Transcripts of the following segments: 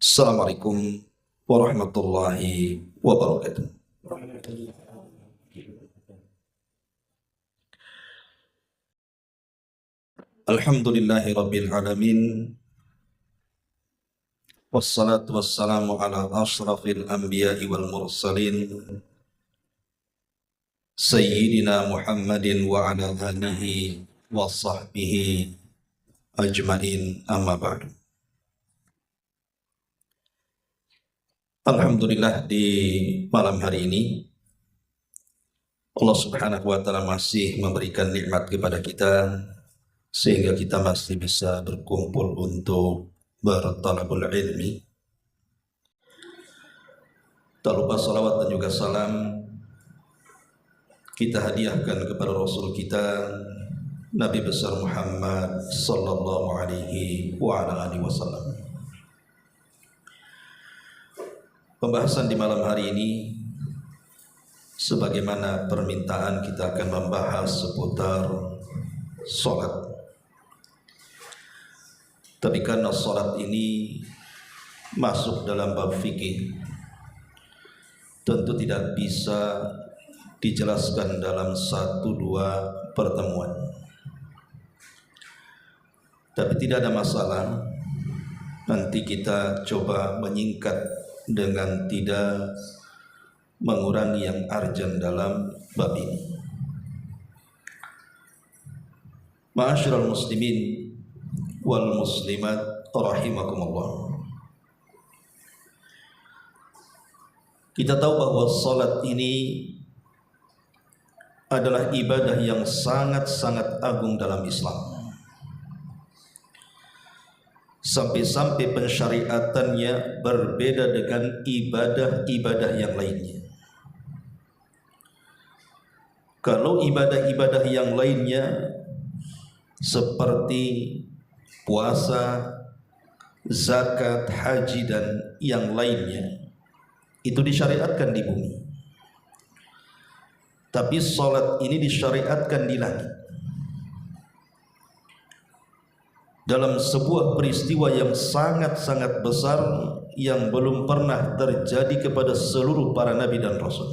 Assalamualaikum warahmatullahi wabarakatuh. Alhamdulillahi rabbil alamin. Wassalatu wassalamu ala ashrafil anbiya'i wal mursalin Sayyidina Muhammadin wa ala alihi wa sahbihi ajmain, amma ba'du. Alhamdulillah, di malam hari ini Allah subhanahu wa ta'ala masih memberikan nikmat kepada kita sehingga kita masih bisa berkumpul untuk bertalabul ilmi. Tak lupa salawat dan juga salam kita hadiahkan kepada Rasul kita Nabi besar Muhammad sallallahu alaihi wa ala alihi wasallam. Pembahasan di malam hari ini, sebagaimana permintaan, kita akan membahas seputar sholat. Tapi karena sholat ini masuk dalam bab fikih, tentu tidak bisa dijelaskan dalam 1-2 pertemuan. Tapi tidak ada masalah, nanti kita coba menyingkat dengan tidak mengurangi yang arjan dalam bab ini. Ma'asyiral muslimin wal muslimat rahimakumullah. Kita tahu bahwa salat ini adalah ibadah yang sangat-sangat agung dalam Islam. Sampai-sampai pensyariatannya berbeda dengan ibadah-ibadah yang lainnya. Kalau ibadah-ibadah yang lainnya seperti puasa, zakat, haji dan yang lainnya itu disyariatkan di bumi. Tapi salat ini disyariatkan di langit. Dalam sebuah peristiwa yang sangat-sangat besar yang belum pernah terjadi kepada seluruh para nabi dan rasul.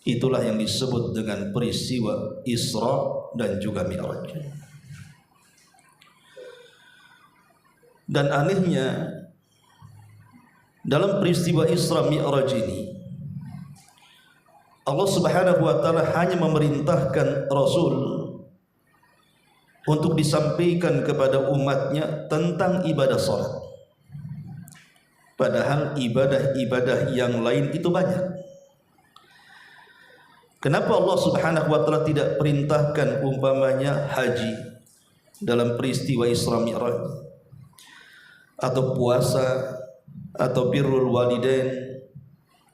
Itulah yang disebut dengan peristiwa Isra dan juga Mi'raj. Dan anehnya, dalam peristiwa Isra Mi'raj ini Allah subhanahu wa ta'ala hanya memerintahkan Rasul untuk disampaikan kepada umatnya tentang ibadah salat. Padahal ibadah-ibadah yang lain itu banyak. Kenapa Allah subhanahu wa ta'ala tidak perintahkan umpamanya haji dalam peristiwa Isra Mi'raj, atau puasa, atau birrul walidain,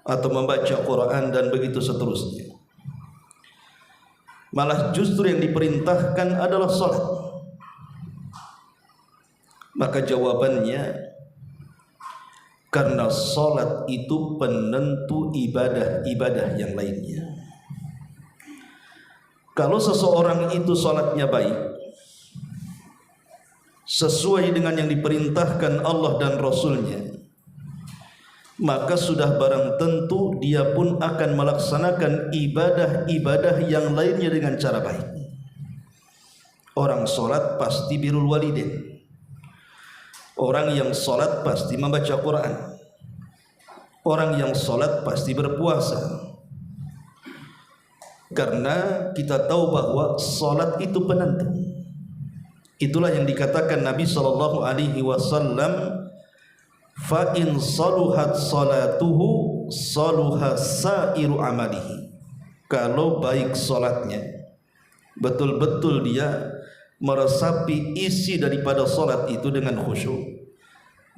atau membaca Quran dan begitu seterusnya? Malah justru yang diperintahkan adalah salat. Maka jawabannya, karena salat itu penentu ibadah-ibadah yang lainnya. Kalau seseorang itu salatnya baik, sesuai dengan yang diperintahkan Allah dan Rasulnya, maka sudah barang tentu dia pun akan melaksanakan ibadah-ibadah yang lainnya dengan cara baik. Orang sholat pasti birrul walidain. Orang yang sholat pasti membaca Quran. Orang yang sholat pasti berpuasa. Karena kita tahu bahwa sholat itu penentu. Itulah yang dikatakan Nabi SAW, fa in saluhat salatuhu saluha sairu amalihi. Kalau baik salatnya, betul-betul dia meresapi isi daripada salat itu dengan khusyuk,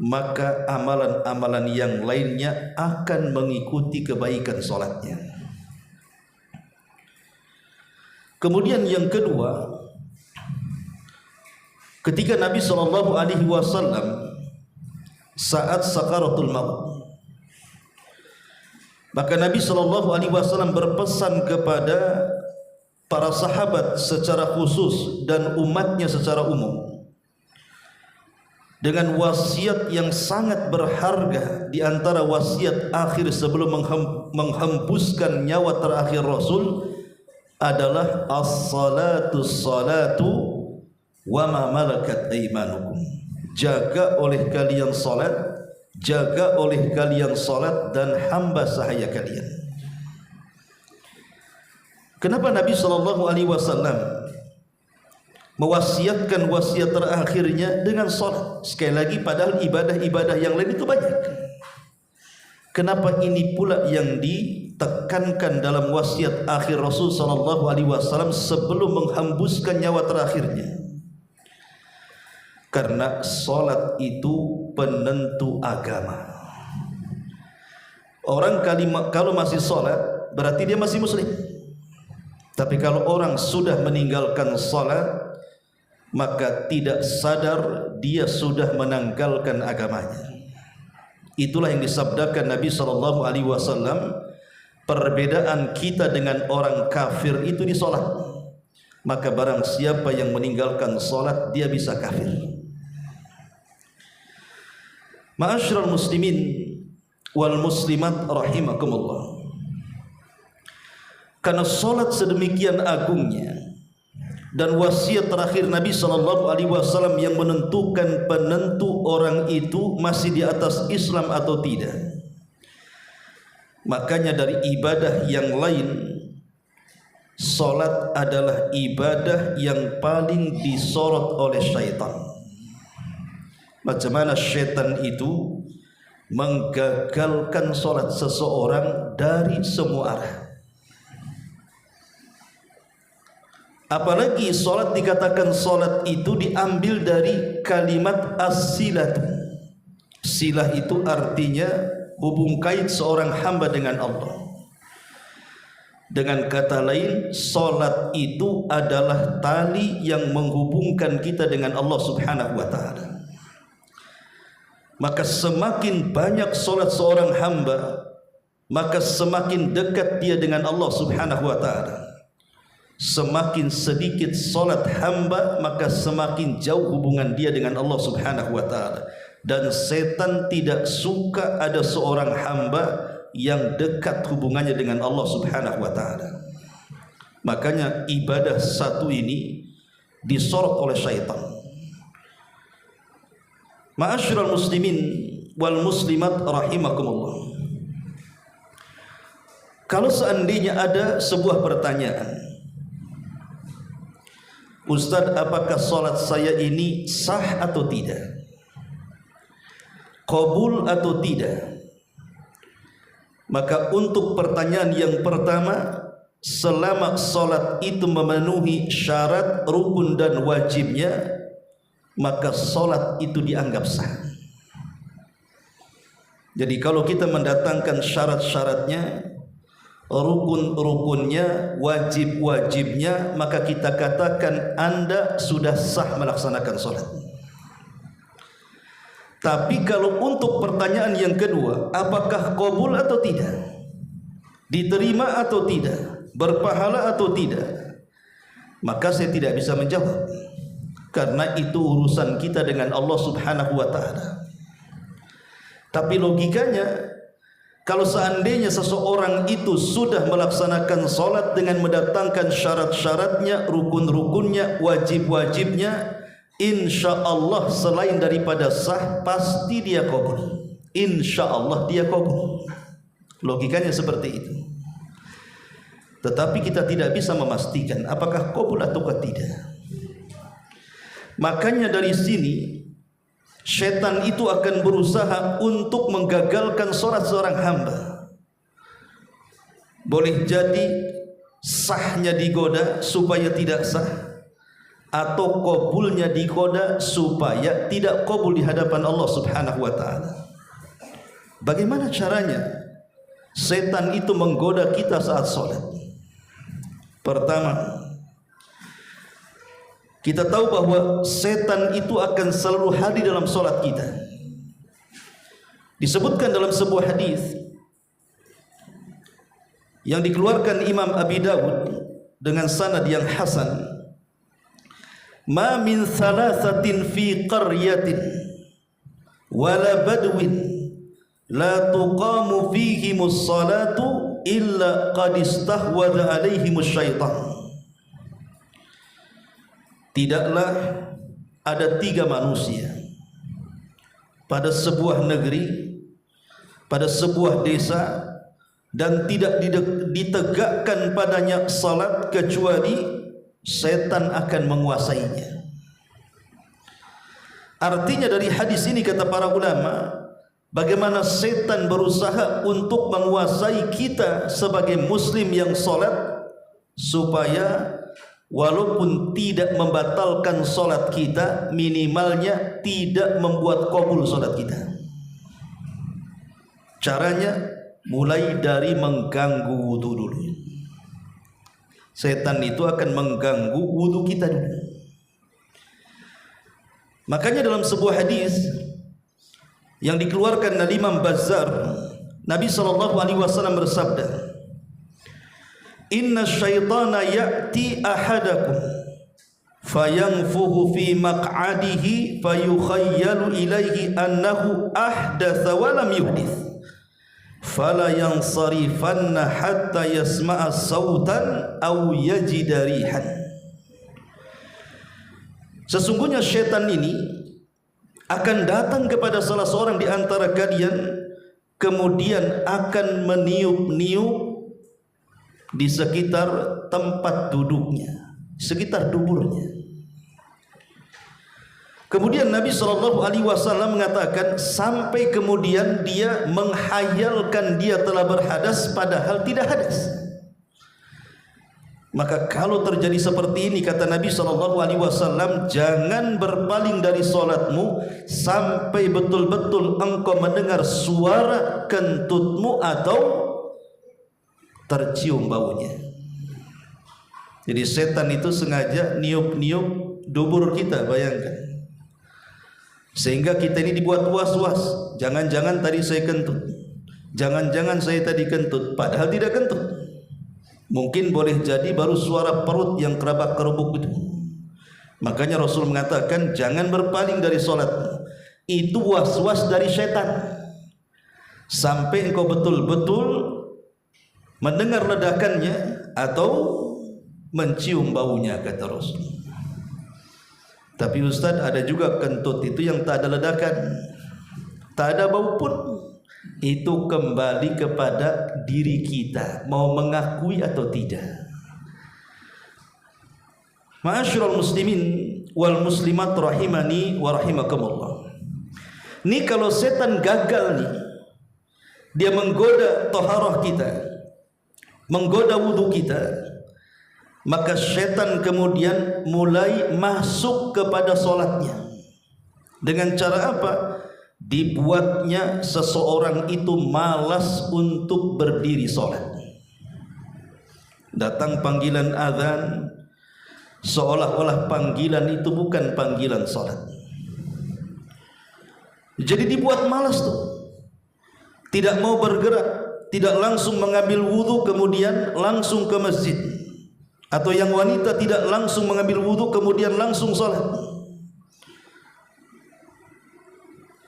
maka amalan-amalan yang lainnya akan mengikuti kebaikan salatnya. Kemudian yang kedua, ketika Nabi SAW saat sakaratul maut, maka Nabi SAW berpesan kepada para sahabat secara khusus dan umatnya secara umum dengan wasiat yang sangat berharga di antara wasiat akhir sebelum menghembuskan nyawa terakhir Rasul adalah as-salatu wa ma malakat aymanukum. Jaga oleh kalian salat, jaga oleh kalian salat dan hamba sahaya kalian. Kenapa Nabi sallallahu alaihi wasallam mewasiatkan wasiat terakhirnya dengan salat? Sekali lagi, padahal ibadah-ibadah yang lain itu banyak. Kenapa ini pula yang ditekankan dalam wasiat akhir Rasul sallallahu alaihi wasallam sebelum menghembuskan nyawa terakhirnya? Karena salat itu penentu agama. Orang kalau masih salat berarti dia masih muslim. Tapi kalau orang sudah meninggalkan salat, maka tidak sadar dia sudah menanggalkan agamanya. Itulah yang disabdakan Nabi sallallahu alaihi wasallam, perbedaan kita dengan orang kafir itu di salat. Maka barang siapa yang meninggalkan salat, dia bisa kafir. Ma'asyiral muslimin wal muslimat rahimakumullah. Karena salat sedemikian agungnya dan wasiat terakhir Nabi sallallahu alaihi wasallam yang menentukan penentu orang itu masih di atas Islam atau tidak. Makanya dari ibadah yang lain, salat adalah ibadah yang paling disorot oleh syaitan. Macam mana syaitan itu menggagalkan salat seseorang dari semua arah. Apalagi salat dikatakan salat itu diambil dari kalimat as-silatu. Silah itu artinya hubung kait seorang hamba dengan Allah. Dengan kata lain, salat itu adalah tali yang menghubungkan kita dengan Allah Subhanahu wa taala. Maka semakin banyak salat seorang hamba, maka semakin dekat dia dengan Allah Subhanahu wa taala. Semakin sedikit salat hamba, maka semakin jauh hubungan dia dengan Allah Subhanahu wa taala. Dan setan tidak suka ada seorang hamba yang dekat hubungannya dengan Allah Subhanahu wa taala. Makanya ibadah satu ini disorot oleh syaitan. Ma'asyiral muslimin wal muslimat rahimakumullah. Kalau seandainya ada sebuah pertanyaan, Ustaz, apakah salat saya ini sah atau tidak? Qabul atau tidak? Maka untuk pertanyaan yang pertama, selama salat itu memenuhi syarat, rukun dan wajibnya, maka salat itu dianggap sah. Jadi kalau kita mendatangkan syarat-syaratnya, rukun-rukunnya, wajib-wajibnya, maka kita katakan Anda sudah sah melaksanakan salat. Tapi kalau untuk pertanyaan yang kedua, apakah qabul atau tidak, diterima atau tidak, berpahala atau tidak, maka saya tidak bisa menjawab, karena itu urusan kita dengan Allah Subhanahu wa taala. Tapi logikanya, kalau seandainya seseorang itu sudah melaksanakan salat dengan mendatangkan syarat-syaratnya, rukun-rukunnya, wajib-wajibnya, insya Allah selain daripada sah, pasti dia qabul. Insya Allah dia qabul. Logikanya seperti itu. Tetapi kita tidak bisa memastikan apakah qabul atau tidak. Makanya dari sini syaitan itu akan berusaha untuk menggagalkan salat seorang hamba. Boleh jadi sahnya digoda supaya tidak sah, atau qabulnya digoda supaya tidak qabul di hadapan Allah Subhanahu wa taala. Bagaimana caranya setan itu menggoda kita saat salat? Pertama, kita tahu bahwa setan itu akan selalu hadir dalam salat kita. Disebutkan dalam sebuah hadis yang dikeluarkan Imam Abi Dawud dengan sanad yang hasan, ma min thalathatin fi qaryatin wala badwin la tuqamu fihimus salatu illa qad istahwadha alaihimus syaitan. Tidaklah ada 3 manusia pada sebuah negeri, pada sebuah desa, dan tidak ditegakkan padanya salat kecuali setan akan menguasainya. Artinya dari hadis ini kata para ulama, bagaimana setan berusaha untuk menguasai kita sebagai muslim yang salat, supaya walaupun tidak membatalkan salat kita, minimalnya tidak membuat qabul salat kita. Caranya mulai dari mengganggu wudu dulu. Setan itu akan mengganggu wudu kita dulu. Makanya dalam sebuah hadis yang dikeluarkan dari Imam Bazzar, Nabi SAW bersabda, "Inna syaitana ya'ti ahadakum fayanfuhu fi maq'adihi fayukhayyalu ilaihi annahu ahdatha wa lam yuhdith fala yansarifanna hatta yasma'a sautan aw yajida rihan." Sesungguhnya syaitan ini akan datang kepada salah seorang di antara kalian, kemudian akan meniup-niup di sekitar tempat duduknya, sekitar duburnya. Kemudian Nabi SAW mengatakan, sampai kemudian dia menghayalkan dia telah berhadas padahal tidak hadas. Maka kalau terjadi seperti ini, kata Nabi SAW, jangan berpaling dari solatmu sampai betul-betul engkau mendengar suara kentutmu atau tercium baunya. Jadi setan itu sengaja niup-niup dubur kita, bayangkan, sehingga kita ini dibuat was-was. Jangan-jangan tadi saya kentut, jangan-jangan saya tadi kentut, padahal tidak kentut. Mungkin boleh jadi baru suara perut yang kerabak-kerubuk itu. Makanya Rasul mengatakan jangan berpaling dari solatmu. Itu was-was dari syaitan, sampai engkau betul-betul mendengar ledakannya atau mencium baunya, kata Rasul. Tapi Ustaz, ada juga kentut itu yang tak ada ledakan, tak ada bau pun. Itu kembali kepada diri kita, mau mengakui atau tidak. Ma'asyiral muslimin wal muslimat rahimani wa rahimakumullah. Ini kalau setan gagal nih, dia menggoda taharah kita, menggoda wudu kita, maka setan kemudian mulai masuk kepada solatnya. Dengan cara apa? Dibuatnya seseorang itu malas untuk berdiri solat. Datang panggilan azan, seolah-olah panggilan itu bukan panggilan solat. Jadi dibuat malas tuh, tidak mau bergerak, tidak langsung mengambil wudu kemudian langsung ke masjid, atau yang wanita tidak langsung mengambil wudu kemudian langsung solat.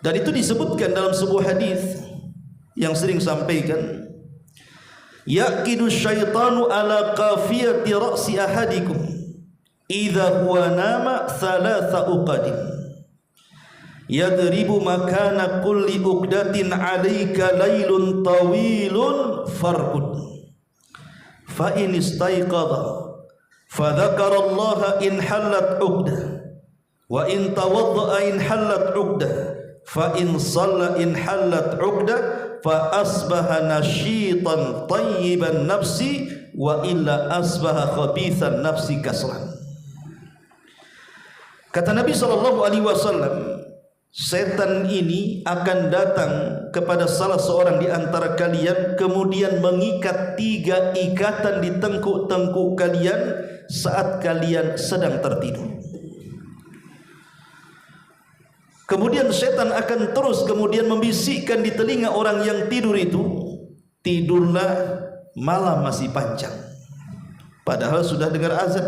Dan itu disebutkan dalam sebuah hadis yang sering sampaikan, yaqidu syaitanu ala qafiyati ra'si ahadikum idza huwa nama thalatha uqadin yadribu makana kulli uqdatin 'alaika lailun tawilun farqud fa in istayqadha fa dzakara Allah in halat uqdah wa in tawaddaa in halat uqdah fa in shalla in halat 'uqdah fa asbaha nashitan tayyiban nafsi wa illa asbaha khabithan nafsi kaslan. Kata Nabi SAW, setan ini akan datang kepada salah seorang di antara kalian, kemudian mengikat 3 ikatan di tengkuk-tengkuk kalian saat kalian sedang tertidur. Kemudian setan akan terus kemudian membisikkan di telinga orang yang tidur itu, tidurlah, malam masih panjang. Padahal sudah dengar azan,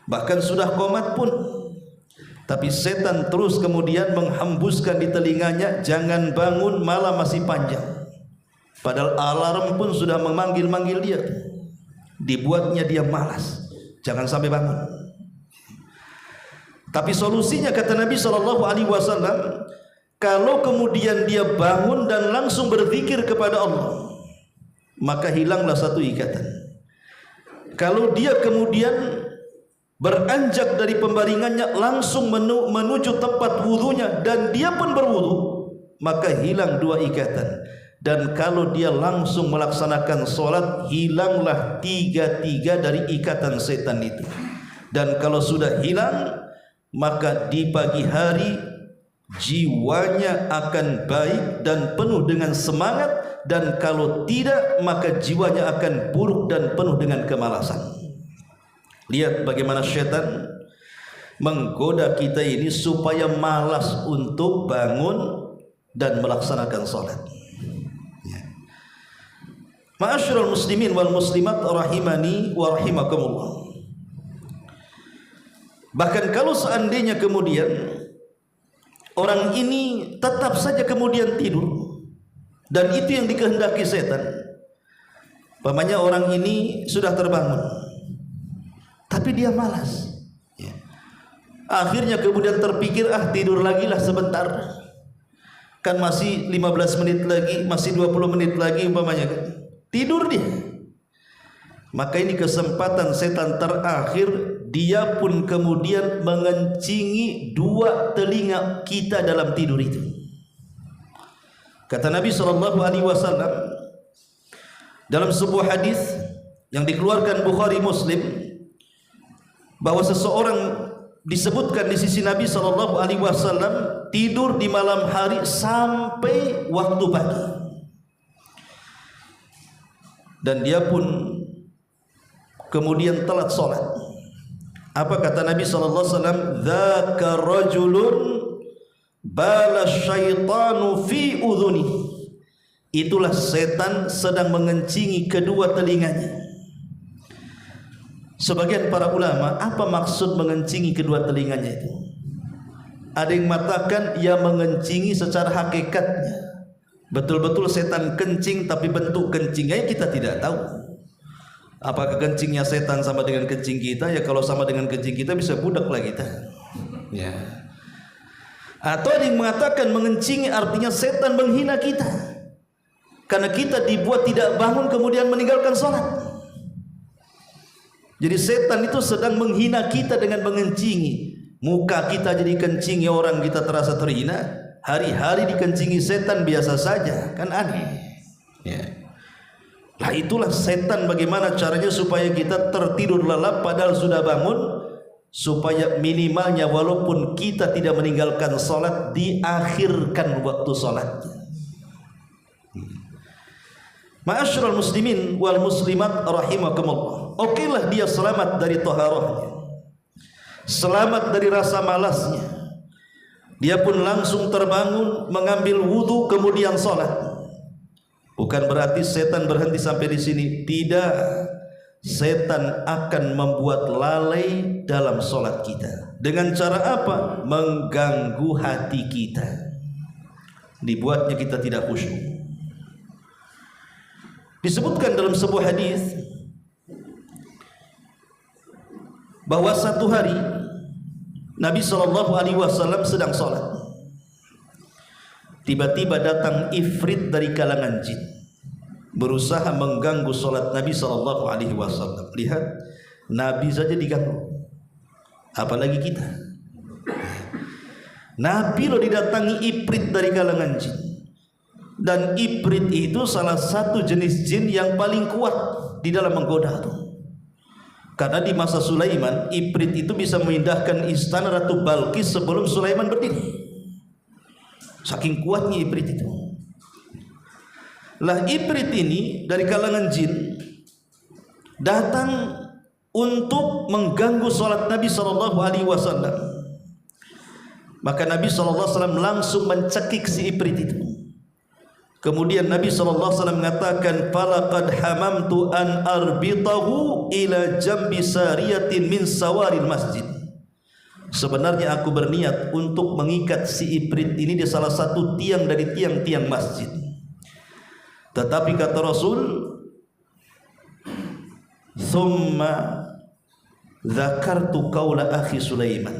bahkan sudah qomat pun, Tapi setan terus kemudian menghembuskan di telinganya, jangan bangun, malam masih panjang. Padahal alarm pun sudah memanggil-manggil dia. Dibuatnya dia malas, jangan sampai bangun. Tapi solusinya kata Nabi SAW, kalau kemudian dia bangun dan langsung berzikir kepada Allah, maka hilanglah satu ikatan. Kalau dia kemudian beranjak dari pembaringannya langsung menuju tempat wudunya dan dia pun berwudu, maka hilang dua ikatan. Dan kalau dia langsung melaksanakan solat, hilanglah tiga-tiga dari ikatan setan itu. Dan kalau sudah hilang, maka di pagi hari jiwanya akan baik dan penuh dengan semangat. Dan kalau tidak, maka jiwanya akan buruk dan penuh dengan kemalasan. Lihat bagaimana syaitan menggoda kita ini supaya malas untuk bangun dan melaksanakan salat. Ma'asyiral muslimin wal muslimat rahimani wa rahimakumullah. Bahkan kalau seandainya kemudian orang ini tetap saja kemudian tidur, dan itu yang dikehendaki setan. Umpamanya orang ini sudah terbangun, tapi dia malas. Akhirnya kemudian terpikir, tidur lagi lah sebentar. Kan masih 15 menit lagi, masih 20 menit lagi umpamanya kan. Tidur dia. Maka ini kesempatan setan terakhir, dia pun kemudian mengencingi dua telinga kita dalam tidur itu. Kata Nabi SAW dalam sebuah hadis yang dikeluarkan Bukhari Muslim, bahwa seseorang disebutkan di sisi Nabi SAW tidur di malam hari sampai waktu pagi, dan dia pun kemudian telat sholat. Apa kata Nabi SAW? Dzaka rajulun bala syaitanu fi udhuni. Itulah setan sedang mengencingi kedua telinganya. Sebagian para ulama, apa maksud mengencingi kedua telinganya itu? Ada yang mengatakan ia mengencingi secara hakikatnya, betul-betul setan kencing, tapi bentuk kencingnya kita tidak tahu. Apakah kencingnya setan sama dengan kencing kita? Ya kalau sama dengan kencing kita bisa budak lah kita. Ya. Atau ada yang mengatakan mengencingi artinya setan menghina kita, karena kita dibuat tidak bangun kemudian meninggalkan sholat. Jadi setan itu sedang menghina kita dengan mengencingi. Muka kita jadi kencingi orang, kita terasa terhina. Hari-hari dikencingi setan biasa saja, kan aneh. Ya. Lah itulah setan, bagaimana caranya supaya kita tertidur lelap padahal sudah bangun, supaya minimalnya walaupun kita tidak meninggalkan sholat, diakhirkan waktu sholatnya. Ma'asyiral muslimin wal muslimat rahimakumullah. Okelah dia selamat dari taharahnya, selamat dari rasa malasnya, dia pun langsung terbangun, mengambil wudu, kemudian sholat. Bukan berarti setan berhenti sampai di sini, tidak. Setan akan membuat lalai dalam sholat kita. Dengan cara apa? Mengganggu hati kita, dibuatnya kita tidak khusyuk. Disebutkan dalam sebuah hadis bahwa satu hari Nabi SAW sedang sholat, tiba-tiba datang ifrit dari kalangan jin, berusaha mengganggu sholat Nabi SAW. Lihat, Nabi saja diganggu, apalagi kita. Nabi loh didatangi ifrit dari kalangan jin. Dan ifrit itu salah satu jenis jin yang paling kuat di dalam menggoda tuh. Karena di masa Sulaiman, ifrit itu bisa memindahkan istana Ratu Balqis sebelum Sulaiman berdiri. Saking kuatnya ifrit itu. Lah ifrit ini dari kalangan jin datang untuk mengganggu sholat Nabi SAW. Maka Nabi SAW langsung mencekik si ifrit itu. Kemudian Nabi SAW mengatakan, falaqad hamamtu an arbitahu ila jambi sariyatin min sawaril masjid. sebenarnya aku berniat untuk mengikat si Ifrit ini di salah satu tiang dari tiang-tiang masjid. Tetapi kata Rasul, thumma dzakartu qaula akhi Sulaiman.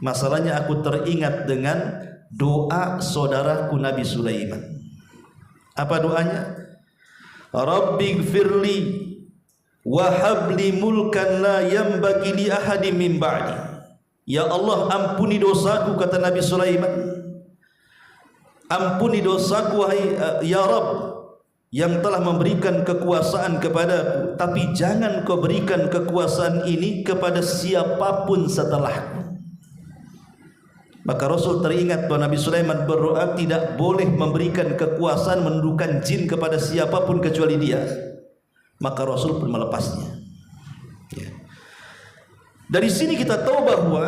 Masalahnya aku teringat dengan doa saudaraku Nabi Sulaiman. Apa doanya? Rabbighfirli wa habli mulkan la yanbaghi li ahadin min ba'di. Ya Allah, ampuni dosaku, kata Nabi Sulaiman. Ampuni dosaku wahai ya Rabb, yang telah memberikan kekuasaan kepadaku, tapi jangan kau berikan kekuasaan ini kepada siapapun setelahku. Maka Rasul teringat bahwa Nabi Sulaiman berdoa tidak boleh memberikan kekuasaan menundukkan jin kepada siapapun kecuali dia. Maka Rasul pun melepasnya. Ya. Dari sini kita tahu bahwa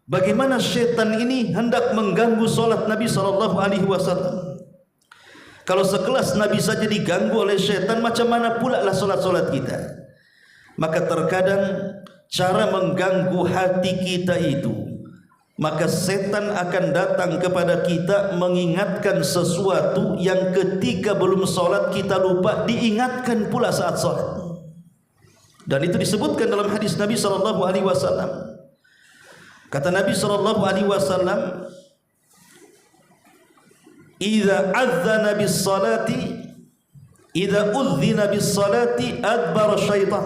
bagaimana syaitan ini hendak mengganggu solat Nabi SAW. Kalau sekelas Nabi saja diganggu oleh syaitan, macam mana pula lah solat-solat kita? Maka terkadang cara mengganggu hati kita itu, maka setan akan datang kepada kita mengingatkan sesuatu yang ketika belum solat kita lupa, diingatkan pula saat solat. Dan itu disebutkan dalam hadis Nabi SAW. Kata Nabi SAW, idza adzana bis salati idza udzina bis salati adbara syaitan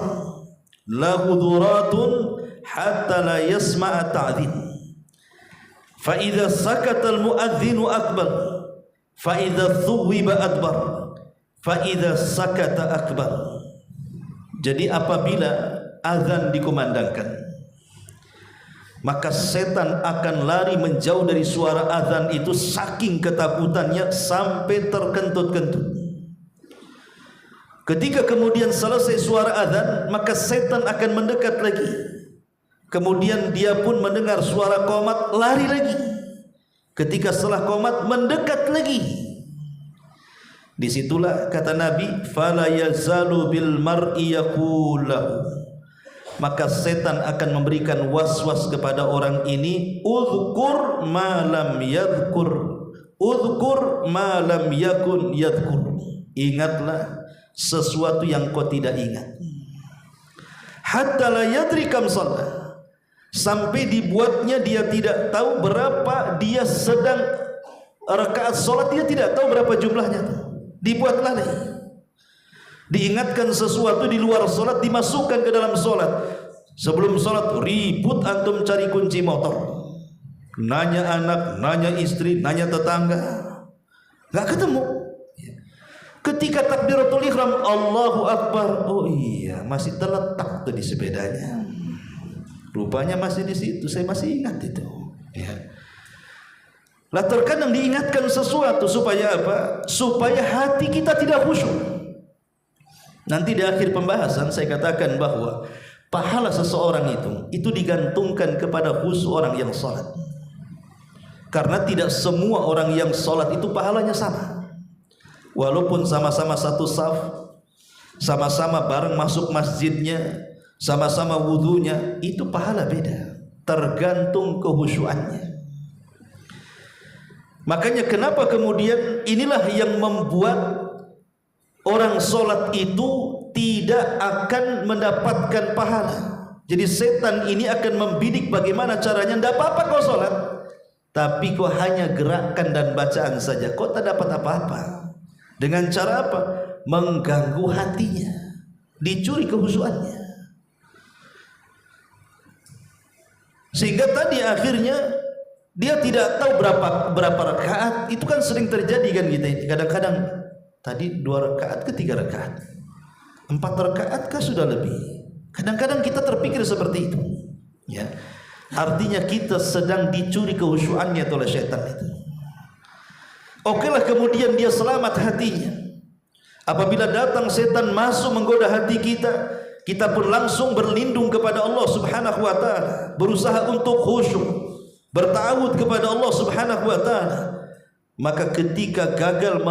lahu duratun hatta la yasma'a ta'dhin fa idza sakata al muadzinu akbar fa idza thuwiba adbar fa idza sakata akbar. Jadi apabila azan dikumandangkan, maka setan akan lari menjauh dari suara azan itu saking ketakutannya sampai terkentut-kentut. Ketika kemudian selesai suara azan, maka setan akan mendekat lagi. Kemudian dia pun mendengar suara qomat, lari lagi. Ketika setelah qomat, mendekat lagi. Disitulah kata Nabi, fala yazalu bil mar'i yaqulahu, maka setan akan memberikan was-was kepada orang ini, udhkur ma lam yadhkur, udhkur ma lam yakun yadhkur, ingatlah sesuatu yang kau tidak ingat. Hatta la yadri kam shalla, sampai dibuatnya dia tidak tahu berapa dia sedang rakaat salat, dia tidak tahu berapa jumlahnya. Dibuat lalai. Diingatkan sesuatu di luar solat, dimasukkan ke dalam solat. Sebelum solat ribut antum cari kunci motor, nanya anak, nanya istri, nanya tetangga, nggak ketemu. Ketika takbiratul ihram, Allahu Akbar, oh iya masih terletak tuh di sepedanya. Rupanya masih di situ, saya masih ingat itu. Ya. Lah terkadang diingatkan sesuatu supaya apa? Supaya hati kita tidak khusyuk. Nanti di akhir pembahasan saya katakan bahwa pahala seseorang itu digantungkan kepada khusyuk orang yang salat. Karena tidak semua orang yang salat itu pahalanya sama. Walaupun sama-sama satu saf, sama-sama bareng masuk masjidnya, sama-sama wudunya, itu pahala beda, tergantung kehusyuannya. Makanya kenapa kemudian inilah yang membuat orang solat itu tidak akan mendapatkan pahala. Jadi setan ini akan membidik bagaimana caranya. Tidak apa-apa kau solat, tapi kau hanya gerakan dan bacaan saja, kau tak dapat apa-apa. Dengan cara apa? Mengganggu hatinya, dicuri kehusuannya. Sehingga tadi akhirnya dia tidak tahu berapa rakaat. Itu kan sering terjadi kan kita. Kadang-kadang tadi 2 rakaat ke 3 rakaat, 4 rakaat kah sudah lebih. Kadang-kadang kita terpikir seperti itu. Ya, artinya kita sedang dicuri kehusyuannya oleh syaitan itu. Okelah kemudian dia selamat hatinya. Apabila datang setan masuk menggoda hati kita, kita pun langsung berlindung kepada Allah Subhanahu wa taala, berusaha untuk khusyuk, bertawud kepada Allah Subhanahu wa taala. Maka ketika gagal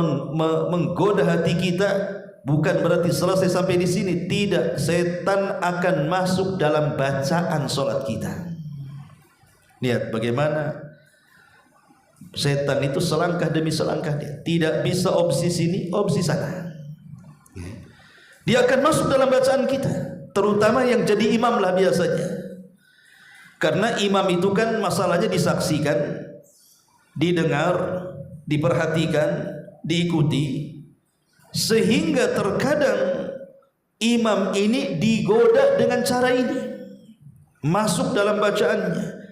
menggoda hati kita, bukan berarti selesai sampai di sini. Tidak, setan akan masuk dalam bacaan solat kita. Lihat bagaimana setan itu selangkah demi selangkah, dia tidak bisa opsi sini, opsi sana. Dia akan masuk dalam bacaan kita, terutama yang jadi imam lah biasanya. Karena imam itu kan masalahnya disaksikan, didengar, diperhatikan, diikuti, sehingga terkadang imam ini digoda dengan cara ini, masuk dalam bacaannya.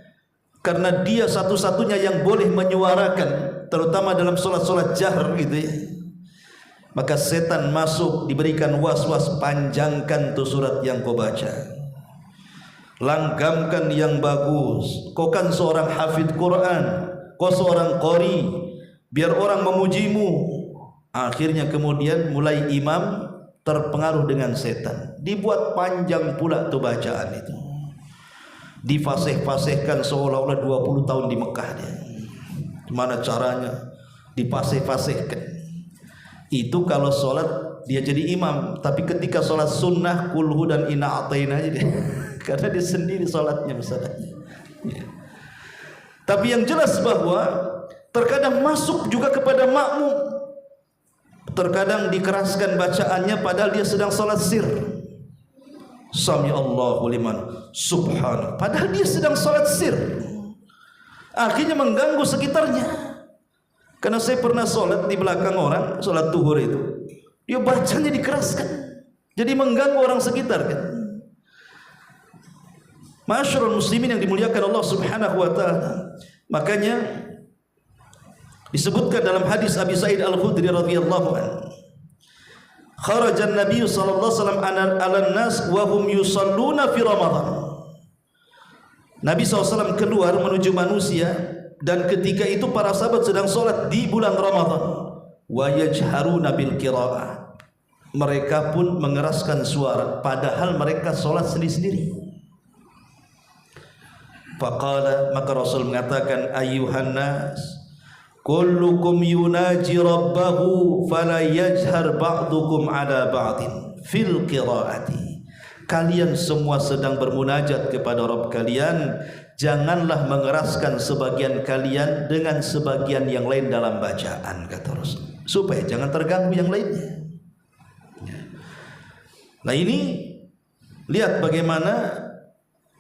Karena dia satu-satunya yang boleh menyuarakan, terutama dalam solat-solat jahr gitu ya. Maka setan masuk, diberikan was-was, panjangkan tuh surat yang kau baca, langgamkan yang bagus. Kau kan seorang hafidh Quran, kau seorang qori, biar orang memujimu. Akhirnya kemudian mulai imam terpengaruh dengan setan, dibuat panjang pula tuh bacaan itu, difasih-fasihkan seolah-olah 20 tahun di Mekah dia. Gimana caranya difasih-fasihkan? Itu kalau sholat dia jadi imam, tapi ketika sholat sunnah kulhu dan inna a'taina aja dia. Karena dia sendiri sholatnya misalnya. Ya. Tapi yang jelas bahwa terkadang masuk juga kepada makmum, terkadang dikeraskan bacaannya padahal dia sedang sholat sir. Sami Allahu liman subhan, padahal dia sedang sholat sir. Akhirnya mengganggu sekitarnya. Karena saya pernah sholat di belakang orang, sholat duhur itu, dia bacanya dikeraskan, jadi mengganggu orang sekitar kan. Masyarul muslimin yang dimuliakan Allah subhanahu wa ta'ala. Makanya disebutkan dalam hadis Abi Sa'id Al-Khudri radhiyallahu anhu, kharajan Nabi sallallahu alaihi wasallam ala nas wa hum yusalluna fi Ramadan. Nabi SAW keluar menuju manusia, dan ketika itu para sahabat sedang sholat di bulan Ramadan. Wa yajharuna bil qiraah, mereka pun mengeraskan suara padahal mereka sholat sendiri-sendiri. Faqala, maka Rasul mengatakan, ayyuhan nas, kullukum yunaji rabbahu fala yajhar ba'dukum ala ba'din fil qiraati. Kalian semua sedang bermunajat kepada Rabb kalian, janganlah mengeraskan sebagian kalian dengan sebagian yang lain dalam bacaan, kata Rasul, supaya jangan terganggu yang lainnya. Nah ini lihat bagaimana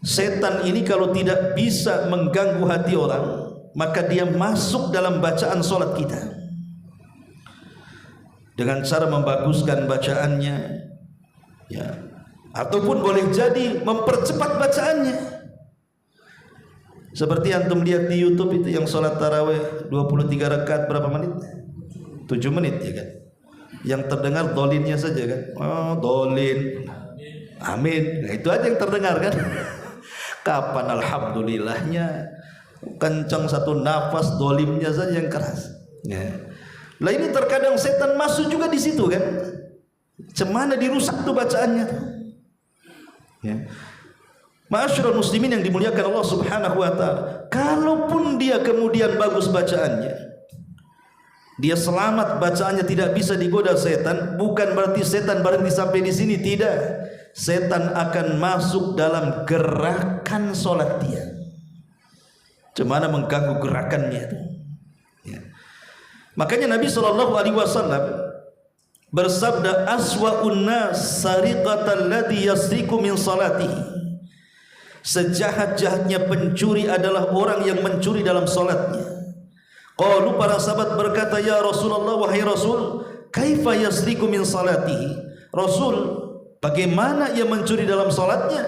setan ini kalau tidak bisa mengganggu hati orang, maka dia masuk dalam bacaan solat kita dengan cara membaguskan bacaannya, ya, ataupun boleh jadi mempercepat bacaannya. Seperti antum lihat di YouTube itu yang sholat tarawih 23 rakaat berapa menit? 7 menit ya kan. Yang terdengar dolinnya saja kan. Oh, dolin. Amin. Nah, itu aja yang terdengar kan. Kapan alhamdulillahnya? Kencang satu nafas, dolimnya saja yang keras. Ya. Lah ini terkadang setan masuk juga di situ kan. Cemana dirusak tuh bacaannya. Ya. Ma'asyiral muslimin yang dimuliakan Allah subhanahu wa ta'ala, kalaupun dia kemudian bagus bacaannya, dia selamat bacaannya, tidak bisa digoda setan, bukan berarti setan berhenti sampai di sini, tidak. Setan akan masuk dalam gerakan solat dia, cemana mengganggu gerakannya itu. Ya. Makanya Nabi SAW bersabda, aswa'un nas sariqatal ladzi yasriqu min salatihi. Sejahat-jahatnya pencuri adalah orang yang mencuri dalam salatnya. Qalu, para sahabat berkata, ya Rasulullah, wahai Rasul, kaifa yasriqu min salatihi? Rasul, bagaimana ia mencuri dalam salatnya?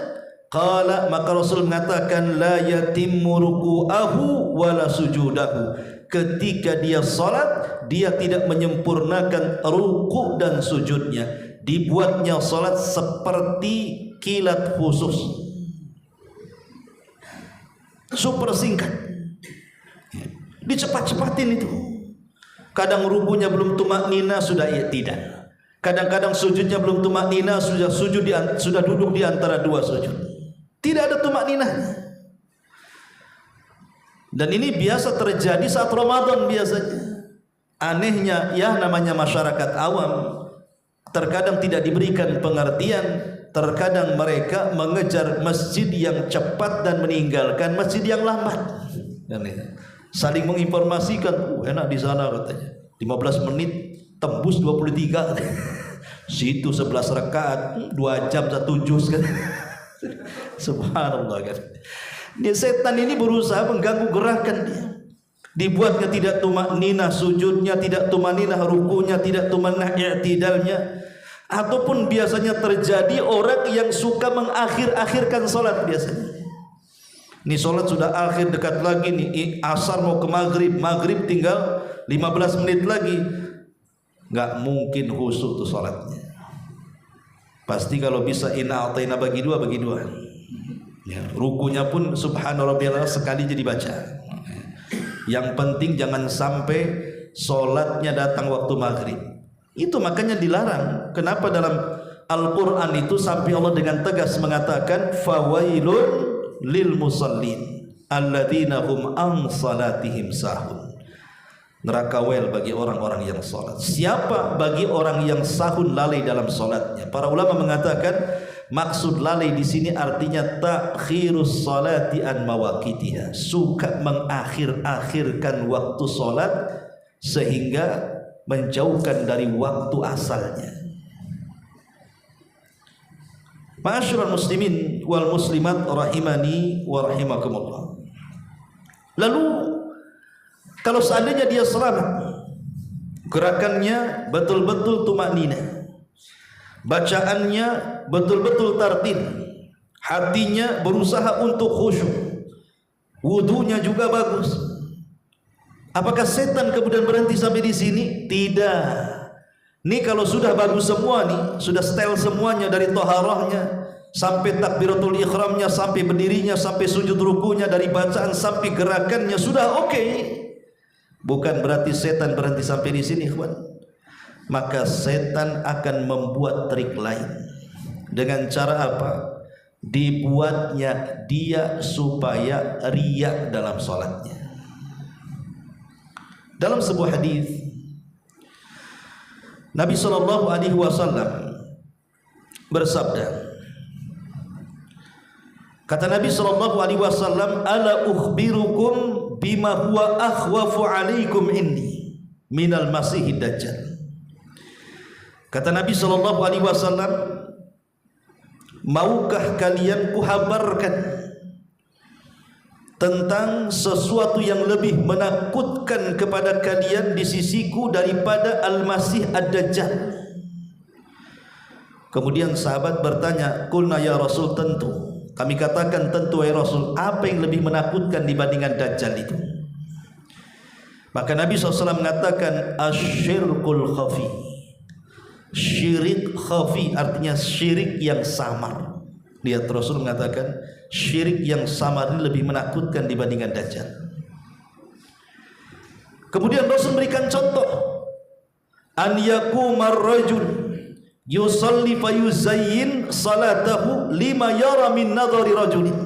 Qala, maka Rasul mengatakan, la yatimmu ruku'ahu wala sujudahu. Ketika dia salat, dia tidak menyempurnakan ruku' dan sujudnya. Dibuatnya salat seperti kilat khusus, super singkat, dicepat-cepatin itu. Kadang rukunya belum tumaknina sudah tidak. Kadang-kadang sujudnya belum tumaknina sudah sudah duduk di antara dua sujud. Tidak ada tumakninahnya. Dan ini biasa terjadi saat Ramadan biasanya. Anehnya ya, namanya masyarakat awam terkadang tidak diberikan pengertian, terkadang mereka mengejar masjid yang cepat dan meninggalkan masjid yang lambat. Saling menginformasikan, enak di sana katanya, 15 menit tembus 23. Situ 11 rakaat 2 jam 1 juz kan. Subhanallah kan. Dia setan ini berusaha mengganggu gerakan dia. Dibuatnya tidak tumakninah sujudnya, tidak tumakninah rukunya, tidak tumakninah i'tidalnya. Ataupun biasanya terjadi orang yang suka mengakhir-akhirkan salat biasanya. Ini salat sudah akhir, dekat lagi nih asar mau ke maghrib, maghrib tinggal 15 menit lagi. Enggak mungkin khusyuk tuh salatnya. Pasti kalau bisa inna a'tayna bagi dua. Ya, rukunya pun subhanallah sekali jadi baca. Yang penting jangan sampai solatnya datang waktu maghrib. Itu makanya dilarang. Kenapa dalam Al-Quran itu sampai Allah dengan tegas mengatakan fawailun lil musallin alladzina hum an salatihim sahun. Neraka wel bagi orang-orang yang salat. Siapa? Bagi orang yang sahun, lalai dalam salatnya. Para ulama mengatakan maksud lalai di sini artinya takhirus salati an mawaqitiha, suka mengakhir-akhirkan waktu salat sehingga menjauhkan dari waktu asalnya. Ma'asyiral muslimin wal muslimat rahimani wa rahimakumullah. Lalu kalau seandainya dia selamat, gerakannya betul-betul tumakninah, bacaannya betul-betul tartil, hatinya berusaha untuk khusyuk, wudunya juga bagus. Apakah setan kemudian berhenti sampai di sini? Tidak. Nih kalau sudah bagus semua nih, sudah setel semuanya dari taharahnya sampai takbiratul ihramnya, sampai berdirinya, sampai sujud rukunya, dari bacaan sampai gerakannya sudah oke. Bukan berarti setan berhenti sampai di sini, ikhwan. Maka setan akan membuat trik lain. Dengan cara apa? Dibuatnya dia supaya riya dalam salatnya. Dalam sebuah hadis Nabi sallallahu alaihi wasallam bersabda, kata Nabi sallallahu alaihi wasallam, ala ukhbirukum bima huwa akhwafu alaikum inni minal masihid dajjal. Kata Nabi sallallahu alaihi wasallam, maukah kalian kuhabarkan tentang sesuatu yang lebih menakutkan kepada kalian di sisiku daripada Al-Masih Ad-Dajjal? Kemudian sahabat bertanya, qulna ya Rasul, tentu. Kami katakan tentu ya Rasul. Apa yang lebih menakutkan dibandingkan Dajjal itu? Maka Nabi SAW mengatakan asyirkul khafi. Syirik khafi artinya syirik yang samar. Lihat Rasul mengatakan syirik yang samar ini lebih menakutkan dibandingkan Dajjal. Kemudian Rasul berikan contoh, an yakumar rajul yusalli fayuzayyin salatahu lima yara min nadhari rajulin.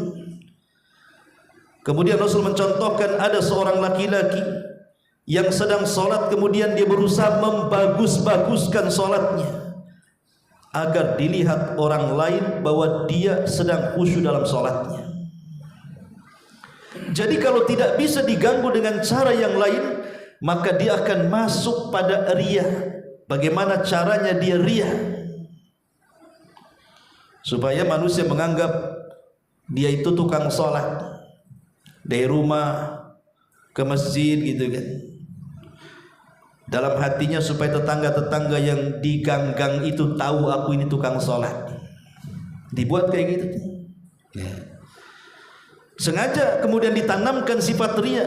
Kemudian Rasul mencontohkan ada seorang laki-laki yang sedang salat, kemudian dia berusaha membagus-baguskan salatnya agar dilihat orang lain bahwa dia sedang khusyuk dalam salatnya. Jadi kalau tidak bisa diganggu dengan cara yang lain, maka dia akan masuk pada riya. Bagaimana caranya dia riya? Supaya manusia menganggap dia itu tukang sholat, dari rumah ke masjid gitu kan. Dalam hatinya supaya tetangga-tetangga yang di gang-gang itu tahu aku ini tukang sholat. Dibuat kayak gitu ya. Sengaja kemudian ditanamkan sifat riya.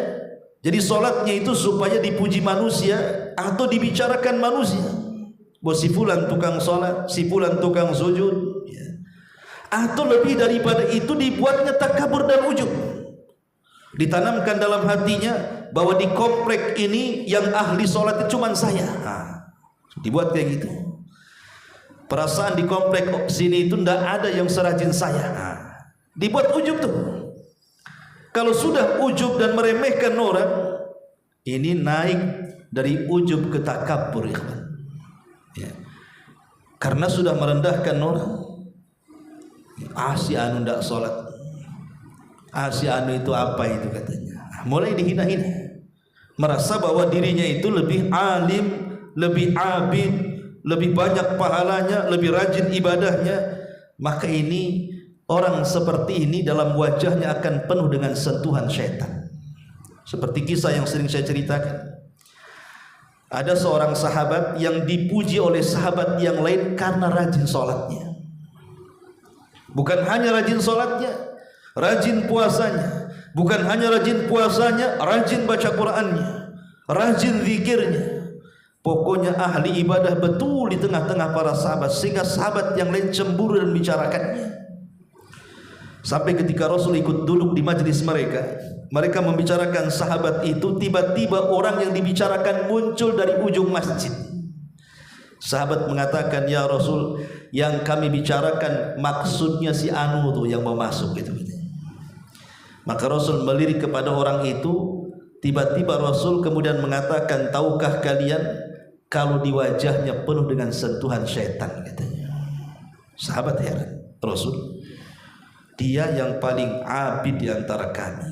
Jadi sholatnya itu supaya dipuji manusia atau dibicarakan manusia. Bahwa si fulan tukang sholat, si fulan tukang sujud ya. Atau lebih daripada itu dibuatnya takabur dan ujub. Ditanamkan dalam hatinya bahwa di komplek ini yang ahli sholat itu cuma saya. Dibuat kayak gitu. Perasaan di komplek sini itu tidak ada yang serajin saya. Dibuat ujub tuh. Kalau sudah ujub dan meremehkan orang, ini naik dari ujub ke takabur ya. Karena sudah merendahkan orang, Si anu ndak sholat, si anu itu apa itu katanya. Mulai dihina-hina, merasa bahwa dirinya itu lebih alim, lebih abid, lebih banyak pahalanya, lebih rajin ibadahnya. Maka ini orang seperti ini dalam wajahnya akan penuh dengan sentuhan syaitan. Seperti kisah yang sering saya ceritakan. Ada seorang sahabat yang dipuji oleh sahabat yang lain karena rajin sholatnya. Bukan hanya rajin sholatnya, rajin puasanya. Bukan hanya rajin puasanya, rajin baca Qur'annya, rajin zikirnya. Pokoknya ahli ibadah betul di tengah-tengah para sahabat, sehingga sahabat yang lain cemburu dan membicarakannya. Sampai ketika Rasul ikut duduk di majlis mereka membicarakan sahabat itu, tiba-tiba orang yang dibicarakan muncul dari ujung masjid. Sahabat mengatakan, ya Rasul, yang kami bicarakan maksudnya si anu tuh yang mau masuk itu. Maka Rasul melirik kepada orang itu. Tiba-tiba Rasul kemudian mengatakan, tahukah kalian kalau di wajahnya penuh dengan sentuhan syaitan, katanya. Sahabat heran, Rasul, dia yang paling abid di antara kami,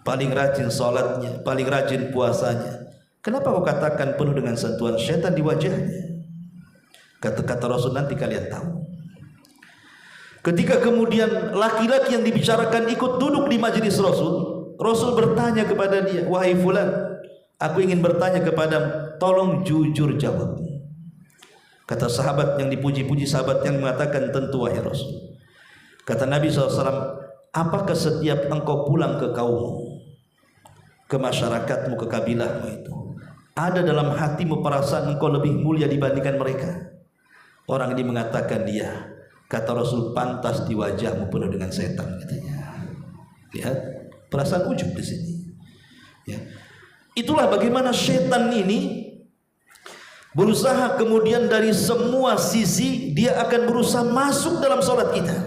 paling rajin sholatnya, paling rajin puasanya, kenapa kau katakan penuh dengan sentuhan syaitan di wajahnya? Kata Rasul, nanti kalian tahu. Ketika kemudian laki-laki yang dibicarakan ikut duduk di majelis Rasul, Rasul bertanya kepada dia, wahai fulan, aku ingin bertanya kepadamu, tolong jujur jawab. Kata sahabat yang dipuji-puji, sahabat yang mengatakan, tentu wahai Rasul. Kata Nabi SAW, apakah setiap engkau pulang ke kaummu, ke masyarakatmu, ke kabilahmu itu, ada dalam hatimu perasaan engkau lebih mulia dibandingkan mereka? Orang ini mengatakan, dia. Kata Rasul, pantas di wajahmu penuh dengan setan, katanya. Lihat perasaan ujub di sini. Ya. Itulah bagaimana setan ini berusaha kemudian dari semua sisi dia akan berusaha masuk dalam sholat kita.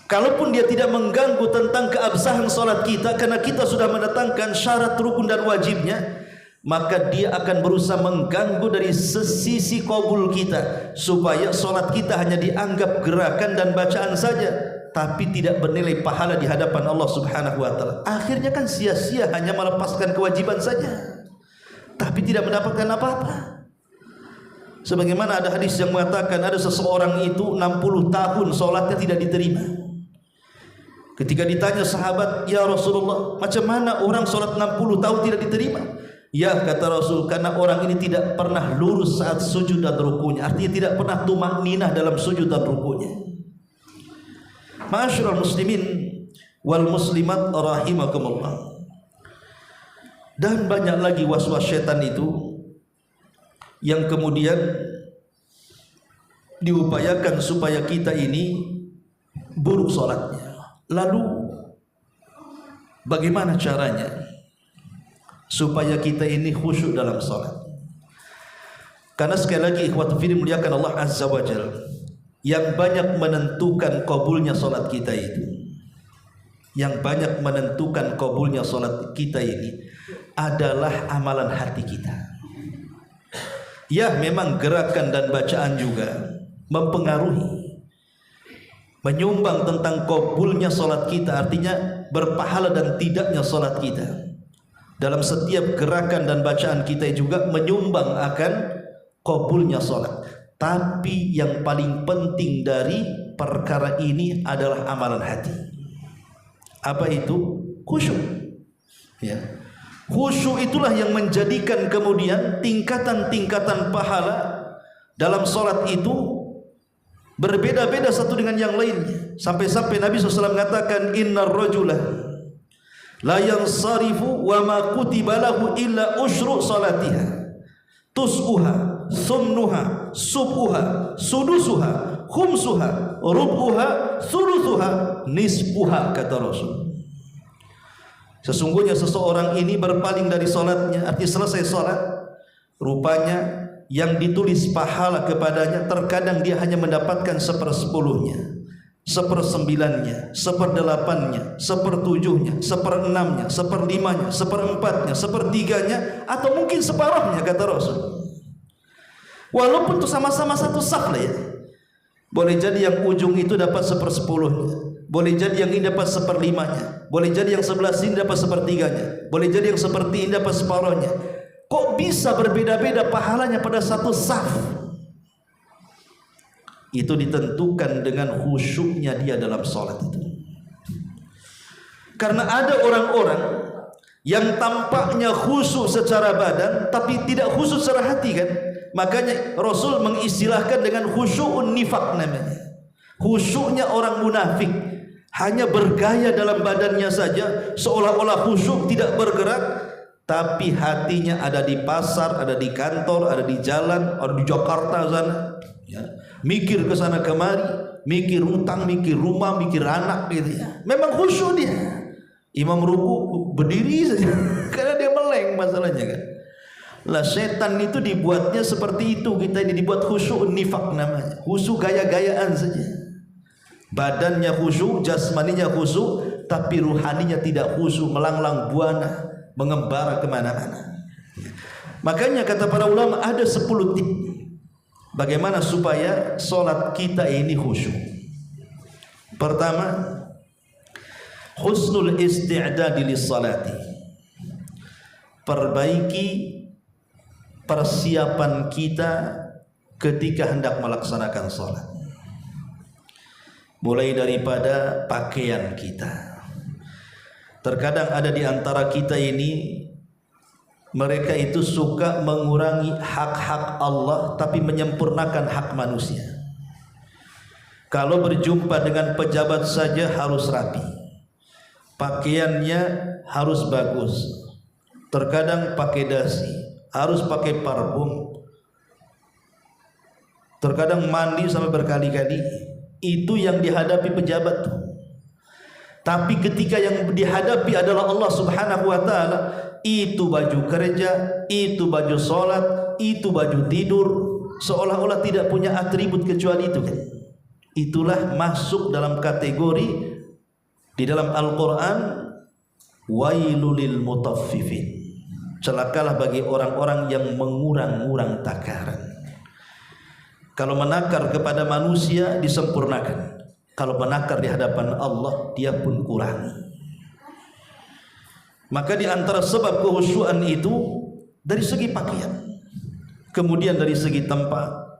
Kalaupun dia tidak mengganggu tentang keabsahan sholat kita, karena kita sudah mendatangkan syarat rukun dan wajibnya, maka dia akan berusaha mengganggu dari sisi qabul kita, supaya sholat kita hanya dianggap gerakan dan bacaan saja, tapi tidak bernilai pahala di hadapan Allah Subhanahu wa ta'ala. Akhirnya kan sia-sia, hanya melepaskan kewajiban saja, tapi tidak mendapatkan apa-apa. Sebagaimana ada hadis yang mengatakan, ada seseorang itu 60 tahun sholatnya tidak diterima. Ketika ditanya sahabat, ya Rasulullah, macam mana orang sholat 60 tahun tidak diterima? Ya, kata Rasul, karena orang ini tidak pernah lurus saat sujud dan rukunya. Artinya tidak pernah tumakninah dalam sujud dan rukunya. Ma'asyiral muslimin wal muslimat rahimakumullah. Dan banyak lagi waswas syaitan itu yang kemudian diupayakan supaya kita ini buruk sholatnya. Lalu bagaimana caranya supaya kita ini khusyuk dalam sholat? Karena sekali lagi ikhwatu fillah, muliakan Allah Azza wa Jalla, yang banyak menentukan kabulnya sholat kita itu, yang banyak menentukan kabulnya sholat kita ini adalah amalan hati kita. Ya, memang gerakan dan bacaan juga mempengaruhi, menyumbang tentang kabulnya sholat kita, artinya berpahala dan tidaknya sholat kita. Dalam setiap gerakan dan bacaan kita juga menyumbang akan kabulnya sholat. Tapi yang paling penting dari perkara ini adalah amalan hati. Apa itu? Khusyuk. Ya. Khusyuk itulah yang menjadikan kemudian tingkatan-tingkatan pahala dalam sholat itu berbeda-beda satu dengan yang lainnya. Sampai-sampai Nabi SAW mengatakan, innar rajula la yansarifu wa ma kutiba lahu illa usyru salatiha tus'uha sumnuha subuha sudusuha khumsuha rubuha thuluthuha nisbuha, kata Rasul. Sesungguhnya seseorang ini berpaling dari salatnya, artinya selesai salat, rupanya yang ditulis pahala kepadanya terkadang dia hanya mendapatkan 1/10-nya, 1/9-nya, 1/8-nya, 1/7-nya, 1/6-nya, 1/5-nya, 1/4-nya, 1/3-nya, atau mungkin separuhnya, kata Rasul. Walaupun itu sama-sama satu saf lah ya. Boleh jadi yang ujung itu dapat 1/10-nya, boleh jadi yang ini dapat 1/5-nya, boleh jadi yang sebelah sini dapat 1/3-nya, boleh jadi yang seperti ini dapat separuhnya. Kok bisa berbeda-beda pahalanya pada satu saf? Itu ditentukan dengan khusyuknya dia dalam sholat itu. Karena ada orang-orang yang tampaknya khusyuk secara badan tapi tidak khusyuk secara hati kan. Makanya Rasul mengistilahkan dengan khusyukun nifak namanya. Khusyuknya orang munafik, hanya bergaya dalam badannya saja, seolah-olah khusyuk tidak bergerak, tapi hatinya ada di pasar, ada di kantor, ada di jalan, ada di Jakarta sana, ya. Mikir ke sana kemari, mikir utang, mikir rumah, mikir anak gitu ya. Memang khusyuk dia. Imam ruku berdiri saja karena dia meleng masalahnya kan. Lah setan itu dibuatnya seperti itu, kita ini dibuat khusyuk nifak namanya. Khusyuk gaya-gayaan saja. Badannya khusyuk, jasmaninya khusyuk, tapi ruhaninya tidak khusyuk, melanglang buana, mengembara kemana-mana. Makanya kata para ulama ada 10 tip bagaimana supaya solat kita ini khusyuk. Pertama, husnul isti'dadi lis-salati. Perbaiki persiapan kita ketika hendak melaksanakan salat. Mulai daripada pakaian kita. Terkadang ada di antara kita ini, mereka itu suka mengurangi hak-hak Allah tapi menyempurnakan hak manusia. Kalau berjumpa dengan pejabat saja harus rapi, pakaiannya harus bagus, terkadang pakai dasi, harus pakai parfum, terkadang mandi sampai berkali-kali. Itu yang dihadapi pejabat. Tapi ketika yang dihadapi adalah Allah Subhanahu wa ta'ala, itu baju kerja, itu baju sholat, itu baju tidur, seolah-olah tidak punya atribut kecuali itu kan. Itulah masuk dalam kategori di dalam Al-Quran, wailulil mutaffifin, celakalah bagi orang-orang yang mengurang-urang takaran. Kalau menakar kepada manusia disempurnakan, kalau menakar di hadapan Allah dia pun kurangi. Maka di antara sebab kehusyuan itu dari segi pakaian, kemudian dari segi tempat,